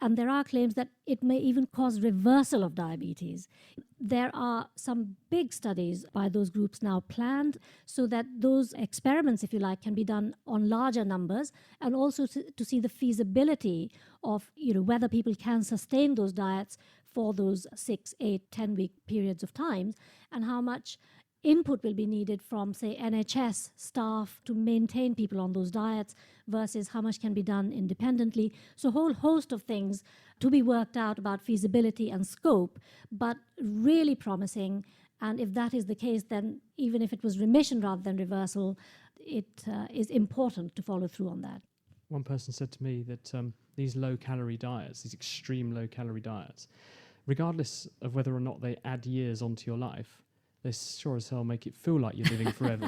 And there are claims that it may even cause reversal of diabetes. There are some big studies by those groups now planned so that those experiments, if you like, can be done on larger numbers, and also to see the feasibility of whether people can sustain those diets for those 6, 8, 10-week periods of time, and how much input will be needed from, say, NHS staff to maintain people on those diets versus how much can be done independently. So a whole host of things to be worked out about feasibility and scope, but really promising. And if that is the case, then even if it was remission rather than reversal, it is important to follow through on that. One person said to me that these low-calorie diets, these extreme low-calorie diets, regardless of whether or not they add years onto your life, they sure as hell make it feel like you're living forever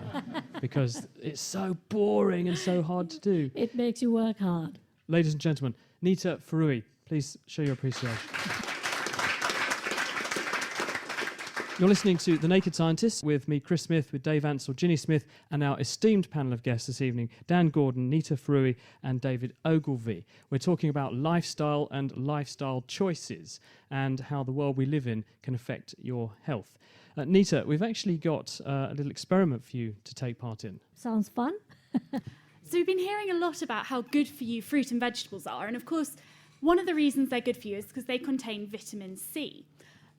because it's so boring and so hard to do. It makes you work hard. Ladies and gentlemen, Nita Faroohi, please show your appreciation. You're listening to The Naked Scientists with me, Chris Smith, with Dave Ansell, Ginny Smith, and our esteemed panel of guests this evening, Dan Gordon, Nita Faroohi, and David Ogilvie. We're talking about lifestyle and lifestyle choices and how the world we live in can affect your health. Nita, we've actually got a little experiment for you to take part in. Sounds fun. So we've been hearing a lot about how good for you fruit and vegetables are, and of course, one of the reasons they're good for you is because they contain vitamin C.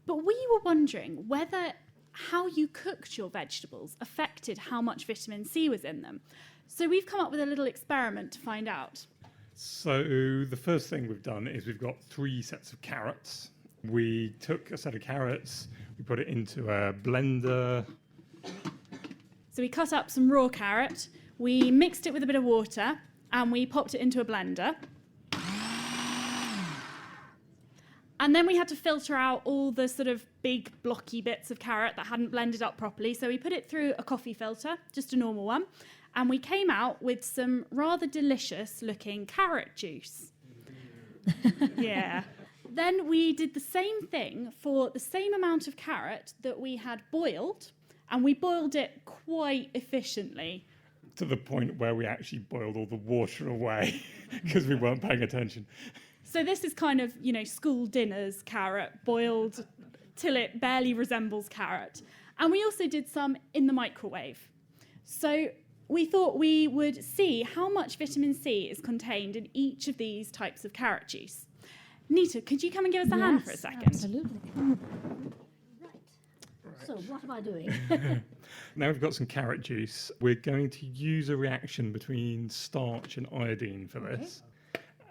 But we were wondering whether how you cooked your vegetables affected how much vitamin C was in them. So we've come up with a little experiment to find out. So the first thing we've done is we've got 3 sets of carrots. We took a set of carrots, we put it into a blender. So we cut up some raw carrot, we mixed it with a bit of water, and we popped it into a blender. And then we had to filter out all the sort of big blocky bits of carrot that hadn't blended up properly. So we put it through a coffee filter, just a normal one, and we came out with some rather delicious looking carrot juice. Yeah. Then we did the same thing for the same amount of carrot that we had boiled, and we boiled it quite efficiently. To the point where we actually boiled all the water away because we weren't paying attention. So this is kind of, school dinners carrot, boiled till it barely resembles carrot. And we also did some in the microwave. So we thought we would see how much vitamin C is contained in each of these types of carrot juice. Nita, could you come and give us a hand for a second? Absolutely. Right. So what am I doing? Now we've got some carrot juice. We're going to use a reaction between starch and iodine for this.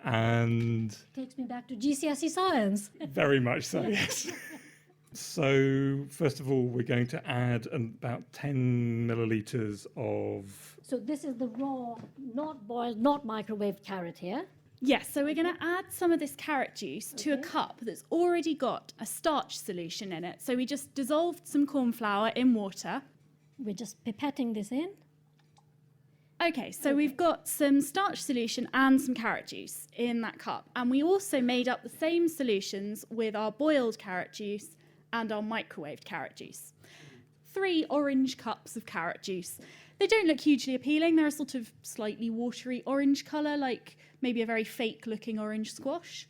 And Takes me back to GCSE science. very much so, yes. So first of all, we're going to add about 10 millilitres of... So this is the raw, not boiled, not microwaved carrot here. Yes, so we're going to add some of this carrot juice to a cup that's already got a starch solution in it. So we just dissolved some corn flour in water. We're just pipetting this in. Okay, so we've got some starch solution and some carrot juice in that cup. And we also made up the same solutions with our boiled carrot juice and our microwaved carrot juice. 3 orange cups of carrot juice. They don't look hugely appealing. They're a sort of slightly watery orange colour, like maybe a very fake-looking orange squash.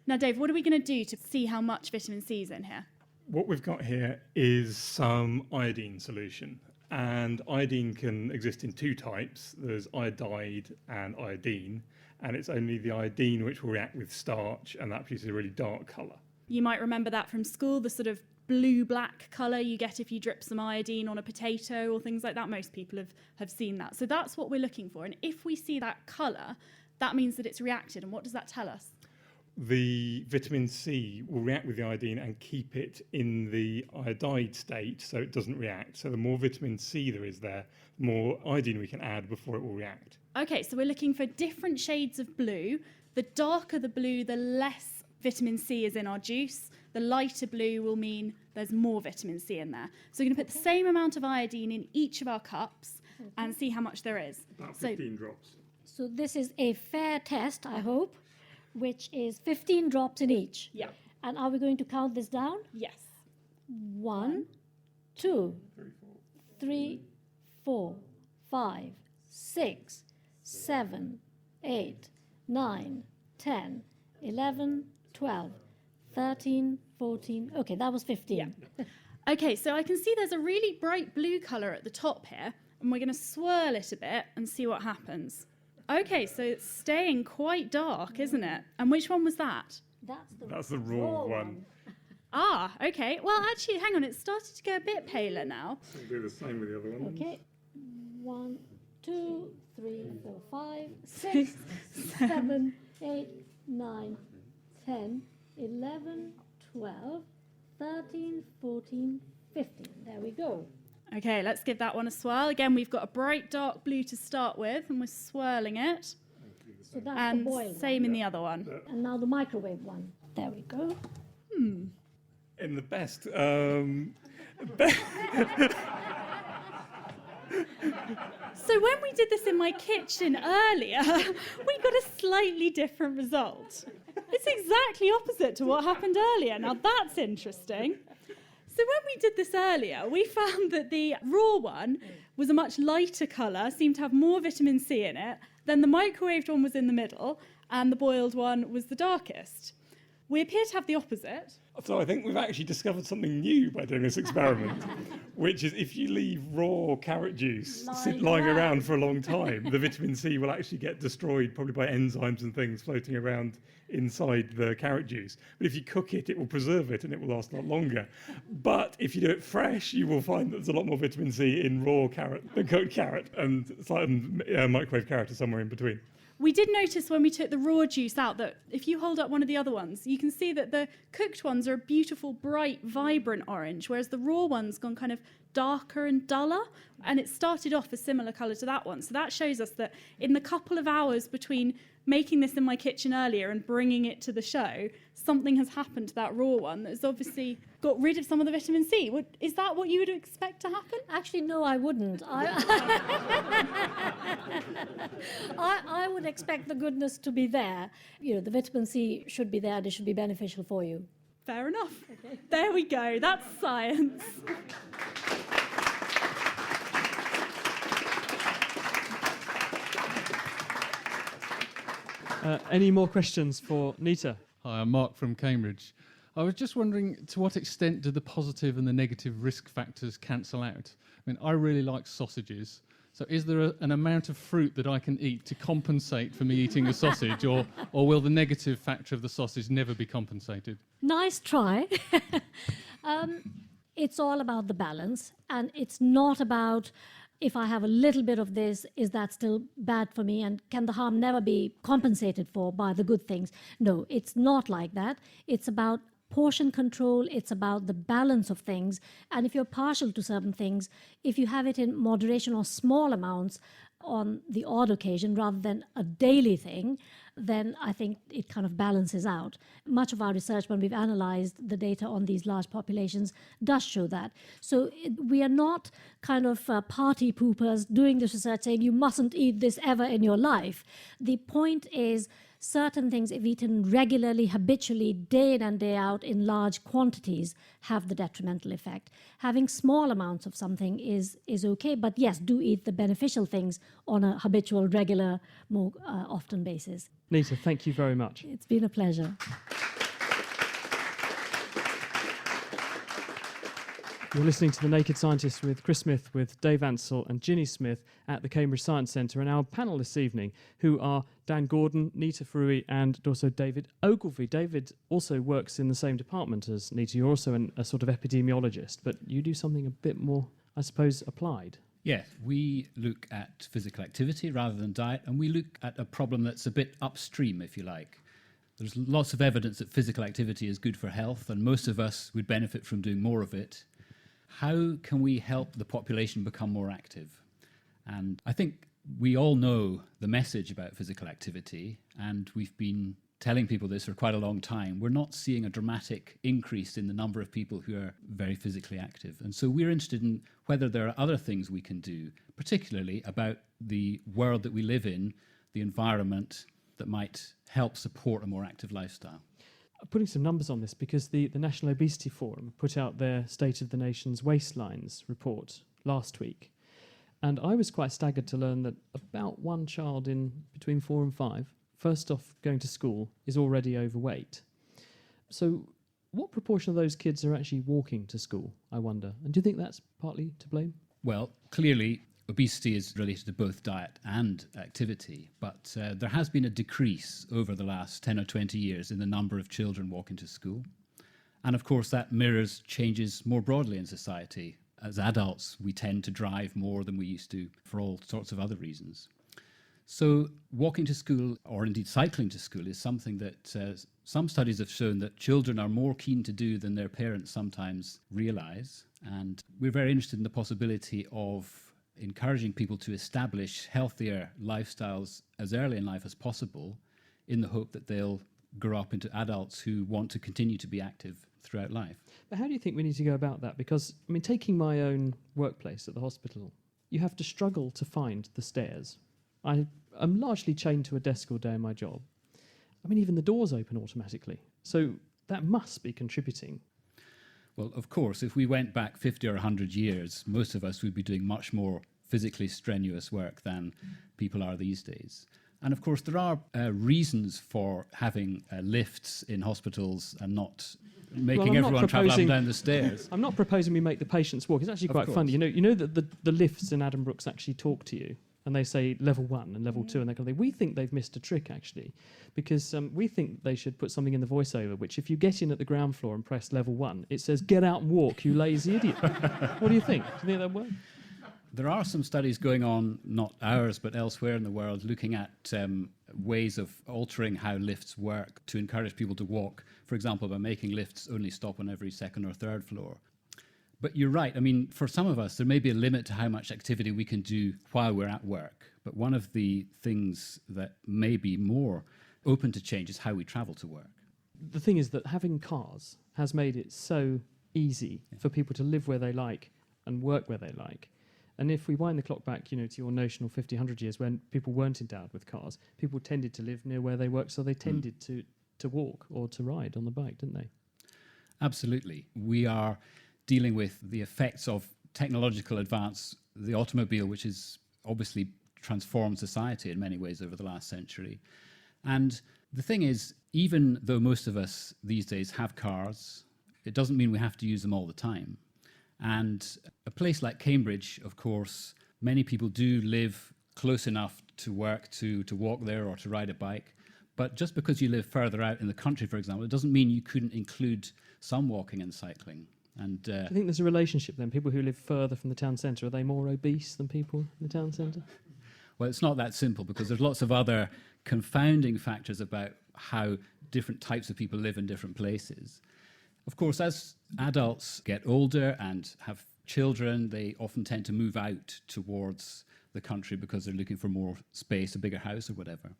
Now, Dave, what are we going to do to see how much vitamin C is in here? What we've got here is some iodine solution. And iodine can exist in 2 types. There's iodide and iodine. And it's only the iodine which will react with starch, and that produces a really dark colour. You might remember that from school, the sort of blue-black colour you get if you drip some iodine on a potato or things like that. Most people have seen that. So that's what we're looking for. And if we see that colour, that means that it's reacted. And what does that tell us? The vitamin C will react with the iodine and keep it in the iodide state so it doesn't react. So the more vitamin C there is there, the more iodine we can add before it will react. Okay, so we're looking for different shades of blue. The darker the blue, the less vitamin C is in our juice. The lighter blue will mean there's more vitamin C in there. So we're going to put the same amount of iodine in each of our cups and see how much there is. About 15 drops. So this is a fair test, I hope, which is 15 drops in each. Yeah. And are we going to count this down? Yes. 1, 2, 3, 4, 5, 6, 7, 8, 9, 10, 11, 12, 13, 14. Okay, that was 15. Okay, so I can see there's a really bright blue colour at the top here, and we're going to swirl it a bit and see what happens. Okay, so it's staying quite dark, isn't it? And which one was that? That's the raw one. Ah, okay. Well, actually, hang on, it's started to go a bit paler now. We'll do the same with the other one. Okay. 1, 2, 3, 4, 5, 6, 7, 8, 9, 10, 11, 12, 13, 14, 15. There we go. Okay, let's give that one a swirl. Again, we've got a bright dark blue to start with, and we're swirling it. So that's And the boiled same one. in the other one. And now the microwave one. There we go. In the best. So when we did this in my kitchen earlier, we got a slightly different result. It's exactly opposite to what happened earlier. Now that's interesting. So when we did this earlier, we found that the raw one was a much lighter colour, seemed to have more vitamin C in it. Then the microwaved one was in the middle, and the boiled one was the darkest. We appear to have the opposite. So I think we've actually discovered something new by doing this experiment, which is if you leave raw carrot juice lying around for a long time, the vitamin C will actually get destroyed probably by enzymes and things floating around inside the carrot juice. But if you cook it, it will preserve it and it will last a lot longer. But if you do it fresh, you will find that there's a lot more vitamin C in raw carrot than cooked carrot, and microwave carrot is somewhere in between. We did notice when we took the raw juice out that if you hold up one of the other ones, you can see that the cooked ones are a beautiful, bright, vibrant orange, whereas the raw one's gone kind of darker and duller, and it started off a similar colour to that one. So that shows us that in the couple of hours between making this in my kitchen earlier and bringing it to the show, something has happened to that raw one that has obviously got rid of some of the vitamin C. Is that what you would expect to happen? Actually, no, I wouldn't. I would expect the goodness to be there. You know, the vitamin C should be there and it should be beneficial for you. Fair enough. Okay. There we go. That's science. Any more questions for Nita? Hi, I'm Mark from Cambridge. I was just wondering, to what extent do the positive and the negative risk factors cancel out? I mean, I really like sausages. So is there an amount of fruit that I can eat to compensate for me eating a sausage, or will the negative factor of the sausage never be compensated? Nice try. It's all about the balance, and it's not about if I have a little bit of this, is that still bad for me, and can the harm never be compensated for by the good things? No, it's not like that. It's about portion control, it's about the balance of things, and if you're partial to certain things, if you have it in moderation or small amounts on the odd occasion rather than a daily thing, then I think it kind of balances out. Much of our research, when we've analyzed the data on these large populations, does show that. So we are not kind of party poopers doing this research saying you mustn't eat this ever in your life. The point is, certain things, if eaten regularly, habitually, day in and day out in large quantities, have the detrimental effect. Having small amounts of something is okay, but yes, do eat the beneficial things on a habitual, regular, more often basis. Nita, thank you very much. It's been a pleasure. You're listening to The Naked Scientist with Chris Smith, with Dave Ansell and Ginny Smith at the Cambridge Science Centre, and our panel this evening, who are Dan Gordon, Nita Faroohi, and also David Ogilvie. David also works in the same department as Nita. You're also a sort of epidemiologist, but you do something a bit more, I suppose, applied. Yes, we look at physical activity rather than diet, and we look at a problem that's a bit upstream, if you like. There's lots of evidence that physical activity is good for health, and most of us would benefit from doing more of it. How can we help the population become more active? And I think we all know the message about physical activity, and we've been telling people this for quite a long time. We're not seeing a dramatic increase in the number of people who are very physically active. And so we're interested in whether there are other things we can do, particularly about the world that we live in, the environment, that might help support a more active lifestyle. Putting some numbers on this, because the National Obesity Forum put out their State of the Nation's Waistlines report last week. And I was quite staggered to learn that about one child in between 4 and 5, first off going to school, is already overweight. So what proportion of those kids are actually walking to school, I wonder? And do you think that's partly to blame? Well, clearly, obesity is related to both diet and activity, but there has been a decrease over the last 10 or 20 years in the number of children walking to school. And of course, that mirrors changes more broadly in society. As adults, we tend to drive more than we used to for all sorts of other reasons. So walking to school, or indeed cycling to school, is something that some studies have shown that children are more keen to do than their parents sometimes realise. And we're very interested in the possibility of encouraging people to establish healthier lifestyles as early in life as possible, in the hope that they'll grow up into adults who want to continue to be active throughout life. But how do you think we need to go about that? Because, I mean, taking my own workplace at the hospital, you have to struggle to find the stairs. I am largely chained to a desk all day in my job. I mean, even the doors open automatically. So that must be contributing. Well, of course, if we went back 50 or 100 years, most of us would be doing much more physically strenuous work than people are these days. And of course, there are reasons for having lifts in hospitals and not making everyone travel up and down the stairs. I'm not proposing we make the patients walk. It's actually quite funny. You know that the lifts in Adam Brooks actually talk to you, and they say level 1 and level 2 and that kind of thing. We think they've missed a trick, actually, because we think they should put something in the voiceover, which if you get in at the ground floor and press level 1, it says, "Get out and walk, you lazy idiot." What do you think? Do you think that works? There are some studies going on, not ours, but elsewhere in the world, looking at ways of altering how lifts work to encourage people to walk, for example, by making lifts only stop on every second or third floor. But you're right. I mean, for some of us, there may be a limit to how much activity we can do while we're at work. But one of the things that may be more open to change is how we travel to work. The thing is that having cars has made it so easy for people to live where they like and work where they like. And if we wind the clock back, to your notional 50, 100 years when people weren't endowed with cars, people tended to live near where they worked, so they tended to walk or to ride on the bike, didn't they? Absolutely. We are dealing with the effects of technological advance, the automobile, which has obviously transformed society in many ways over the last century. And the thing is, even though most of us these days have cars, it doesn't mean we have to use them all the time. And a place like Cambridge, of course, many people do live close enough to work to walk there or to ride a bike. But just because you live further out in the country, for example, it doesn't mean you couldn't include some walking and cycling. And do you think there's a relationship then? People who live further from the town centre, are they more obese than people in the town centre? Well, it's not that simple, because there's lots of other confounding factors about how different types of people live in different places. Of course, as adults get older and have children, they often tend to move out towards the country because they're looking for more space, a bigger house or whatever.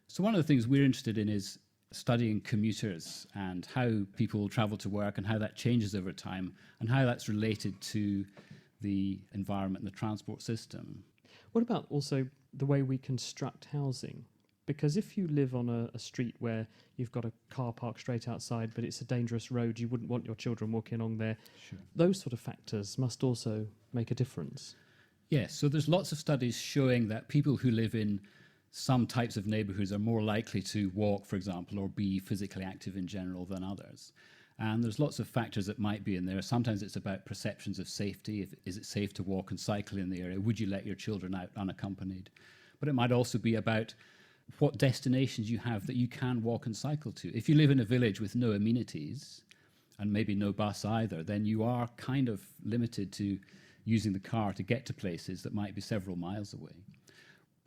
So one of the things we're interested in is studying commuters and how people travel to work and how that changes over time and how that's related to the environment and the transport system. What about also the way we construct housing? Because if you live on a street where you've got a car park straight outside, but it's a dangerous road, you wouldn't want your children walking along there. Sure. Those sort of factors must also make a difference. Yes, so there's lots of studies showing that people who live in some types of neighbourhoods are more likely to walk, for example, or be physically active in general than others. And there's lots of factors that might be in there. Sometimes it's about perceptions of safety. Is it safe to walk and cycle in the area? Would you let your children out unaccompanied? But it might also be about what destinations you have that you can walk and cycle to. If you live in a village with no amenities, and maybe no bus either, then you are kind of limited to using the car to get to places that might be several miles away.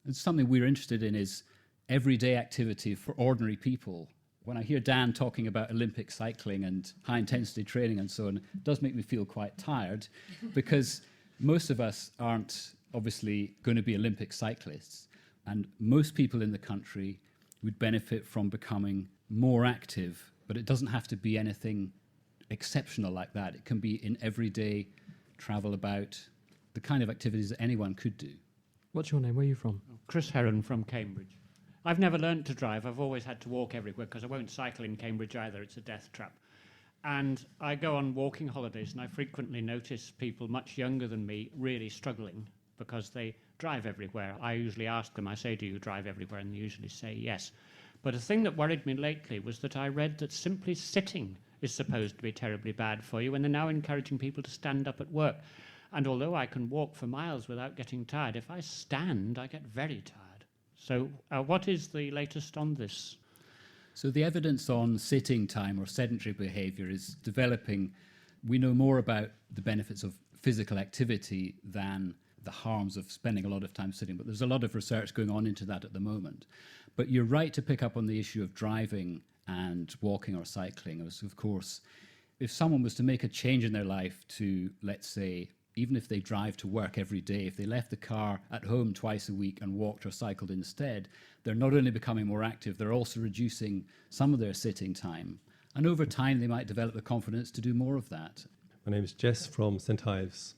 And something we're interested in is everyday activity for ordinary people. When I hear Dan talking about Olympic cycling and high-intensity training and so on, it does make me feel quite tired, because most of us aren't obviously going to be Olympic cyclists. And most people in the country would benefit from becoming more active, but it doesn't have to be anything exceptional like that. It can be in everyday travel about, the kind of activities that anyone could do. What's your name? Where are you from? Chris Heron from Cambridge. I've never learnt to drive. I've always had to walk everywhere because I won't cycle in Cambridge either. It's a death trap. And I go on walking holidays and I frequently notice people much younger than me really struggling because they drive everywhere. I usually ask them, I say, do you drive everywhere? And they usually say yes. But a thing that worried me lately was that I read that simply sitting is supposed to be terribly bad for you, and they're now encouraging people to stand up at work. And although I can walk for miles without getting tired, if I stand, I get very tired. So what is the latest on this? So the evidence on sitting time or sedentary behaviour is developing. We know more about the benefits of physical activity than the harms of spending a lot of time sitting, but there's a lot of research going on into that at the moment. But you're right to pick up on the issue of driving and walking or cycling. As of course, if someone was to make a change in their life to, let's say, even if they drive to work every day, if they left the car at home twice a week and walked or cycled instead, they're not only becoming more active, they're also reducing some of their sitting time. And over time, they might develop the confidence to do more of that. My name is Jess from St Ives.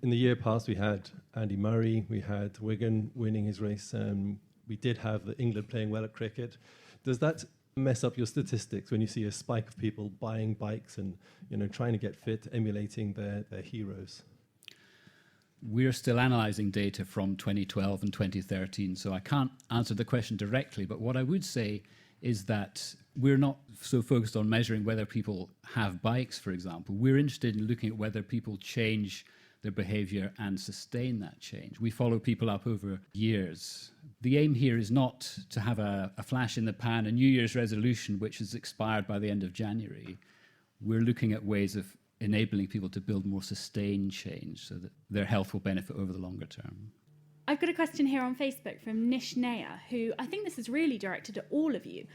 In the year past, we had Andy Murray, we had Wigan winning his race, and we did have the England playing well at cricket. Does that mess up your statistics when you see a spike of people buying bikes and trying to get fit, emulating their heroes? We're still analysing data from 2012 and 2013, so I can't answer the question directly, but what I would say is that we're not so focused on measuring whether people have bikes, for example. We're interested in looking at whether people change their behaviour and sustain that change. We follow people up over years. The aim here is not to have a flash in the pan, a New Year's resolution which is expired by the end of January. We're looking at ways of enabling people to build more sustained change so that their health will benefit over the longer term. I've got a question here on Facebook from Nishnaya, who I think this is really directed at all of you.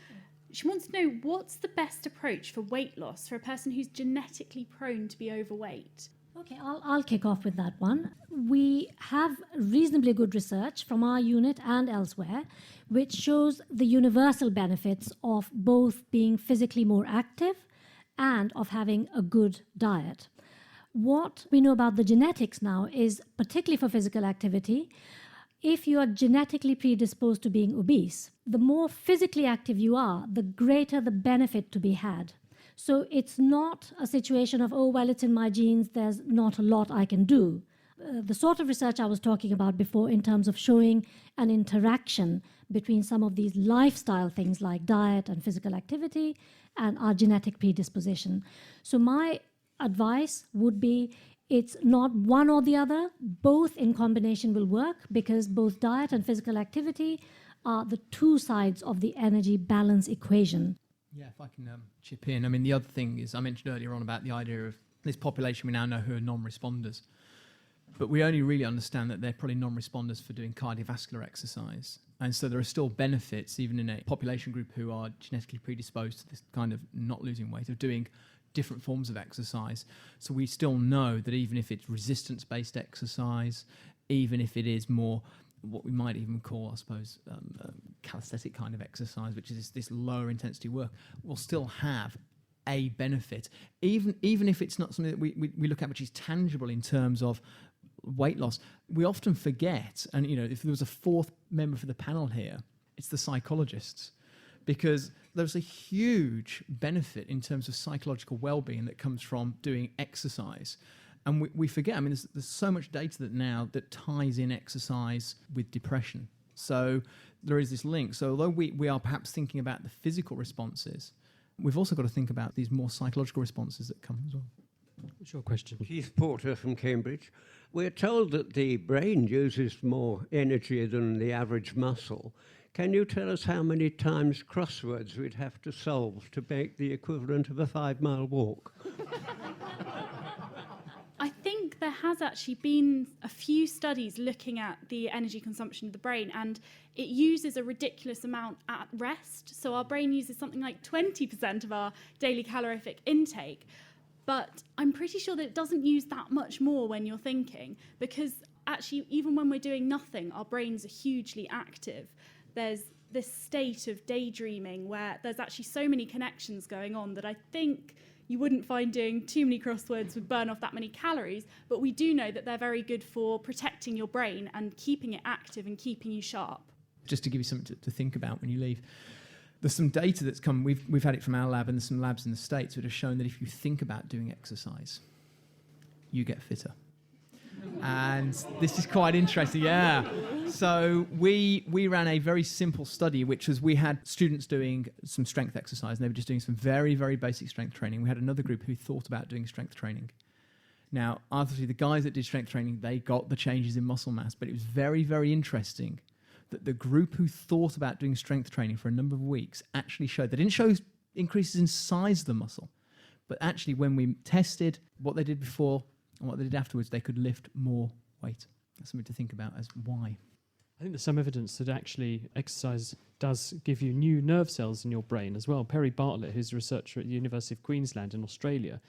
She wants to know, what's the best approach for weight loss for a person who's genetically prone to be overweight? Okay, I'll kick off with that one. We have reasonably good research from our unit and elsewhere, which shows the universal benefits of both being physically more active and of having a good diet. What we know about the genetics now is, particularly for physical activity, if you are genetically predisposed to being obese, the more physically active you are, the greater the benefit to be had. So it's not a situation of, oh, well, it's in my genes, there's not a lot I can do. The sort of research I was talking about before in terms of showing an interaction between some of these lifestyle things like diet and physical activity and our genetic predisposition. So my advice would be, it's not one or the other. Both in combination will work because both diet and physical activity are the two sides of the energy balance equation. Yeah, if I can chip in. I mean, the other thing is, I mentioned earlier on about the idea of this population we now know who are non-responders. But we only really understand that they're probably non-responders for doing cardiovascular exercise. And so there are still benefits, even in a population group who are genetically predisposed to this kind of not losing weight, of doing different forms of exercise. So we still know that even if it's resistance-based exercise, even if it is more what we might even call, I suppose, calisthenic kind of exercise, which is this lower intensity work, will still have a benefit, even if it's not something that we look at which is tangible in terms of weight loss. We often forget, and if there was a fourth member for the panel here, it's the psychologists, because there's a huge benefit in terms of psychological well-being that comes from doing exercise. And we forget, I mean, there's so much data that ties in exercise with depression. So there is this link. So although we are perhaps thinking about the physical responses, we've also got to think about these more psychological responses that come as well. What's your question? Keith Porter from Cambridge. We're told that the brain uses more energy than the average muscle. Can you tell us how many times crosswords we'd have to solve to make the equivalent of a 5-mile walk? I think there has actually been a few studies looking at the energy consumption of the brain, and it uses a ridiculous amount at rest. So our brain uses something like 20% of our daily calorific intake. But I'm pretty sure that it doesn't use that much more when you're thinking, because actually, even when we're doing nothing, our brains are hugely active. There's this state of daydreaming where there's actually so many connections going on that I think you wouldn't find doing too many crosswords would burn off that many calories, but we do know that they're very good for protecting your brain and keeping it active and keeping you sharp. Just to give you something to think about when you leave, there's some data that's come, we've had it from our lab and there's some labs in the States that have shown that if you think about doing exercise, you get fitter. And this is quite interesting, yeah. So we ran a very simple study, which was we had students doing some strength exercise, and they were just doing some very, very basic strength training. We had another group who thought about doing strength training. Now, obviously, the guys that did strength training, they got the changes in muscle mass, but it was very, very interesting that the group who thought about doing strength training for a number of weeks actually showed, they didn't show increases in size of the muscle, but actually when we tested what they did before and what they did afterwards, they could lift more weight. That's something to think about as why. I think there's some evidence that actually exercise does give you new nerve cells in your brain as well. Perry Bartlett, who's a researcher at the University of Queensland in Australia,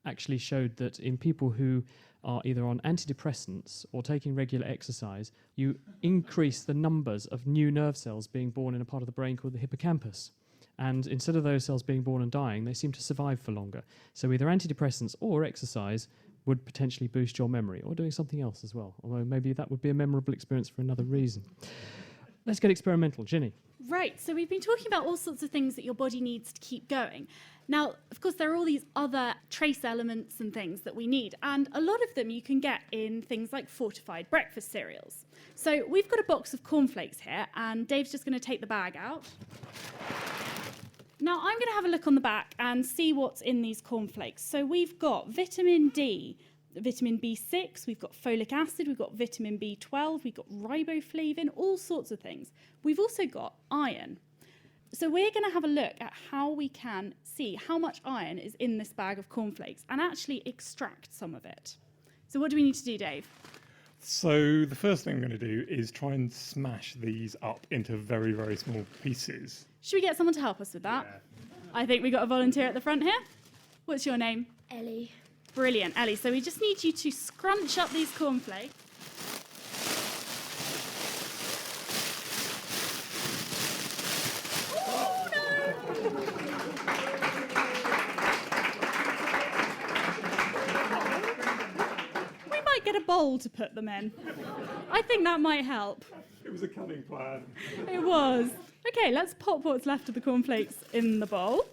actually showed that in people who are either on antidepressants or taking regular exercise, you increase the numbers of new nerve cells being born in a part of the brain called the hippocampus. And instead of those cells being born and dying, they seem to survive for longer. So either antidepressants or exercise would potentially boost your memory, or doing something else as well, although maybe that would be a memorable experience for another reason. Let's get experimental. Ginny. Right, so we've been talking about all sorts of things that your body needs to keep going. Now, of course, there are all these other trace elements and things that we need, and a lot of them you can get in things like fortified breakfast cereals. So we've got a box of cornflakes here, and Dave's just going to take the bag out. Now, I'm going to have a look on the back and see what's in these cornflakes. So we've got vitamin D, vitamin B6, we've got folic acid, we've got vitamin B12, we've got riboflavin, all sorts of things. We've also got iron. So we're going to have a look at how we can see how much iron is in this bag of cornflakes and actually extract some of it. So what do we need to do, Dave? So the first thing I'm going to do is try and smash these up into very, very small pieces. Should we get someone to help us with that? Yeah. I think we got a volunteer at the front here. What's your name? Ellie. Brilliant, Ellie. So we just need you to scrunch up these cornflakes. Oh, no! We might get a bowl to put them in. I think that might help. It was a cunning plan. It was. Okay, let's pop what's left of the cornflakes in the bowl.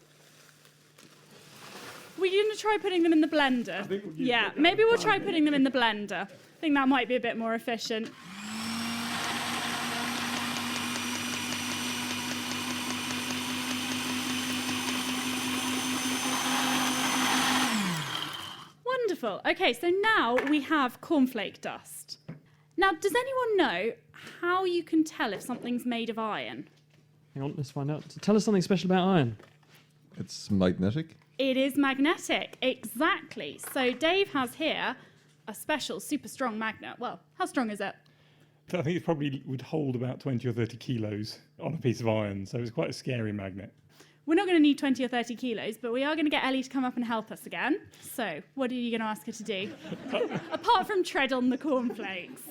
We're going to try putting them in the blender. Yeah, maybe we'll try putting them in the blender. I think that might be a bit more efficient. Wonderful. Okay, so now we have cornflake dust. Now, does anyone know how you can tell if something's made of iron? Hang on, let's find out. Tell us something special about iron. It's magnetic. It is magnetic, exactly. So Dave has here a special super strong magnet. Well, how strong is it? I think it probably would hold about 20 or 30 kilos on a piece of iron, so it's quite a scary magnet. We're not going to need 20 or 30 kilos, but we are going to get Ellie to come up and help us again. So what are you going to ask her to do? Apart from tread on the cornflakes.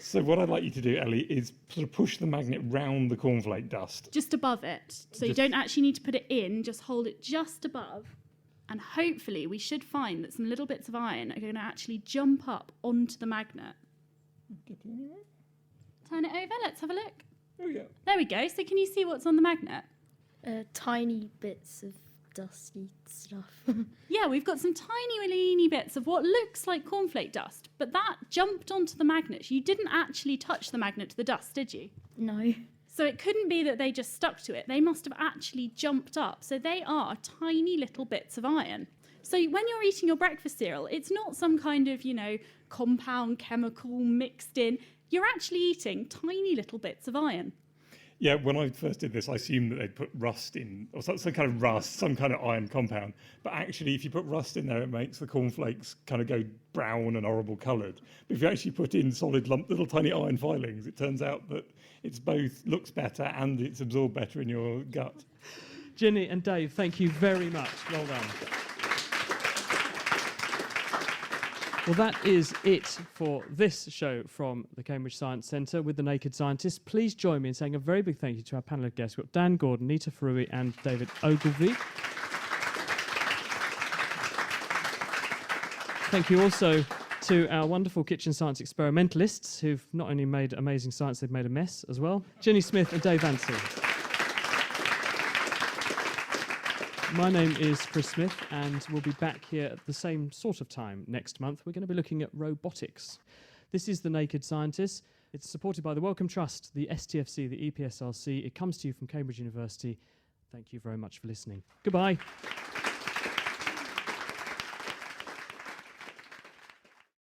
So what I'd like you to do, Ellie, is sort of push the magnet round the cornflake dust. Just above it. So you don't actually need to put it in, just hold it just above. And hopefully we should find that some little bits of iron are going to actually jump up onto the magnet. Turn it over, let's have a look. Oh, yeah. There we go. So can you see what's on the magnet? Tiny bits of dusty stuff. Yeah, we've got some tiny, weeny bits of what looks like cornflake dust, but that jumped onto the magnet. You didn't actually touch the magnet to the dust, did you? No. So it couldn't be that they just stuck to it. They must have actually jumped up. So they are tiny little bits of iron. So when you're eating your breakfast cereal, it's not some kind of, compound chemical mixed in. You're actually eating tiny little bits of iron. Yeah, when I first did this, I assumed that they'd put rust in, or some kind of rust, some kind of iron compound. But actually, if you put rust in there, it makes the cornflakes kind of go brown and horrible coloured. But if you actually put in solid little tiny iron filings, it turns out that it's both looks better and it's absorbed better in your gut. Ginny and Dave, thank you very much. Well done. Well, that is it for this show from the Cambridge Science Centre with the Naked Scientists. Please join me in saying a very big thank you to our panel of guests. We've got Dan Gordon, Nita Farui and David Ogilvie. Thank you also to our wonderful kitchen science experimentalists who've not only made amazing science, they've made a mess as well. Ginny Smith and Dave Ansell. My name is Chris Smith, and we'll be back here at the same sort of time next month. We're going to be looking at robotics. This is The Naked Scientist. It's supported by the Wellcome Trust, the STFC, the EPSRC. It comes to you from Cambridge University. Thank you very much for listening. Goodbye.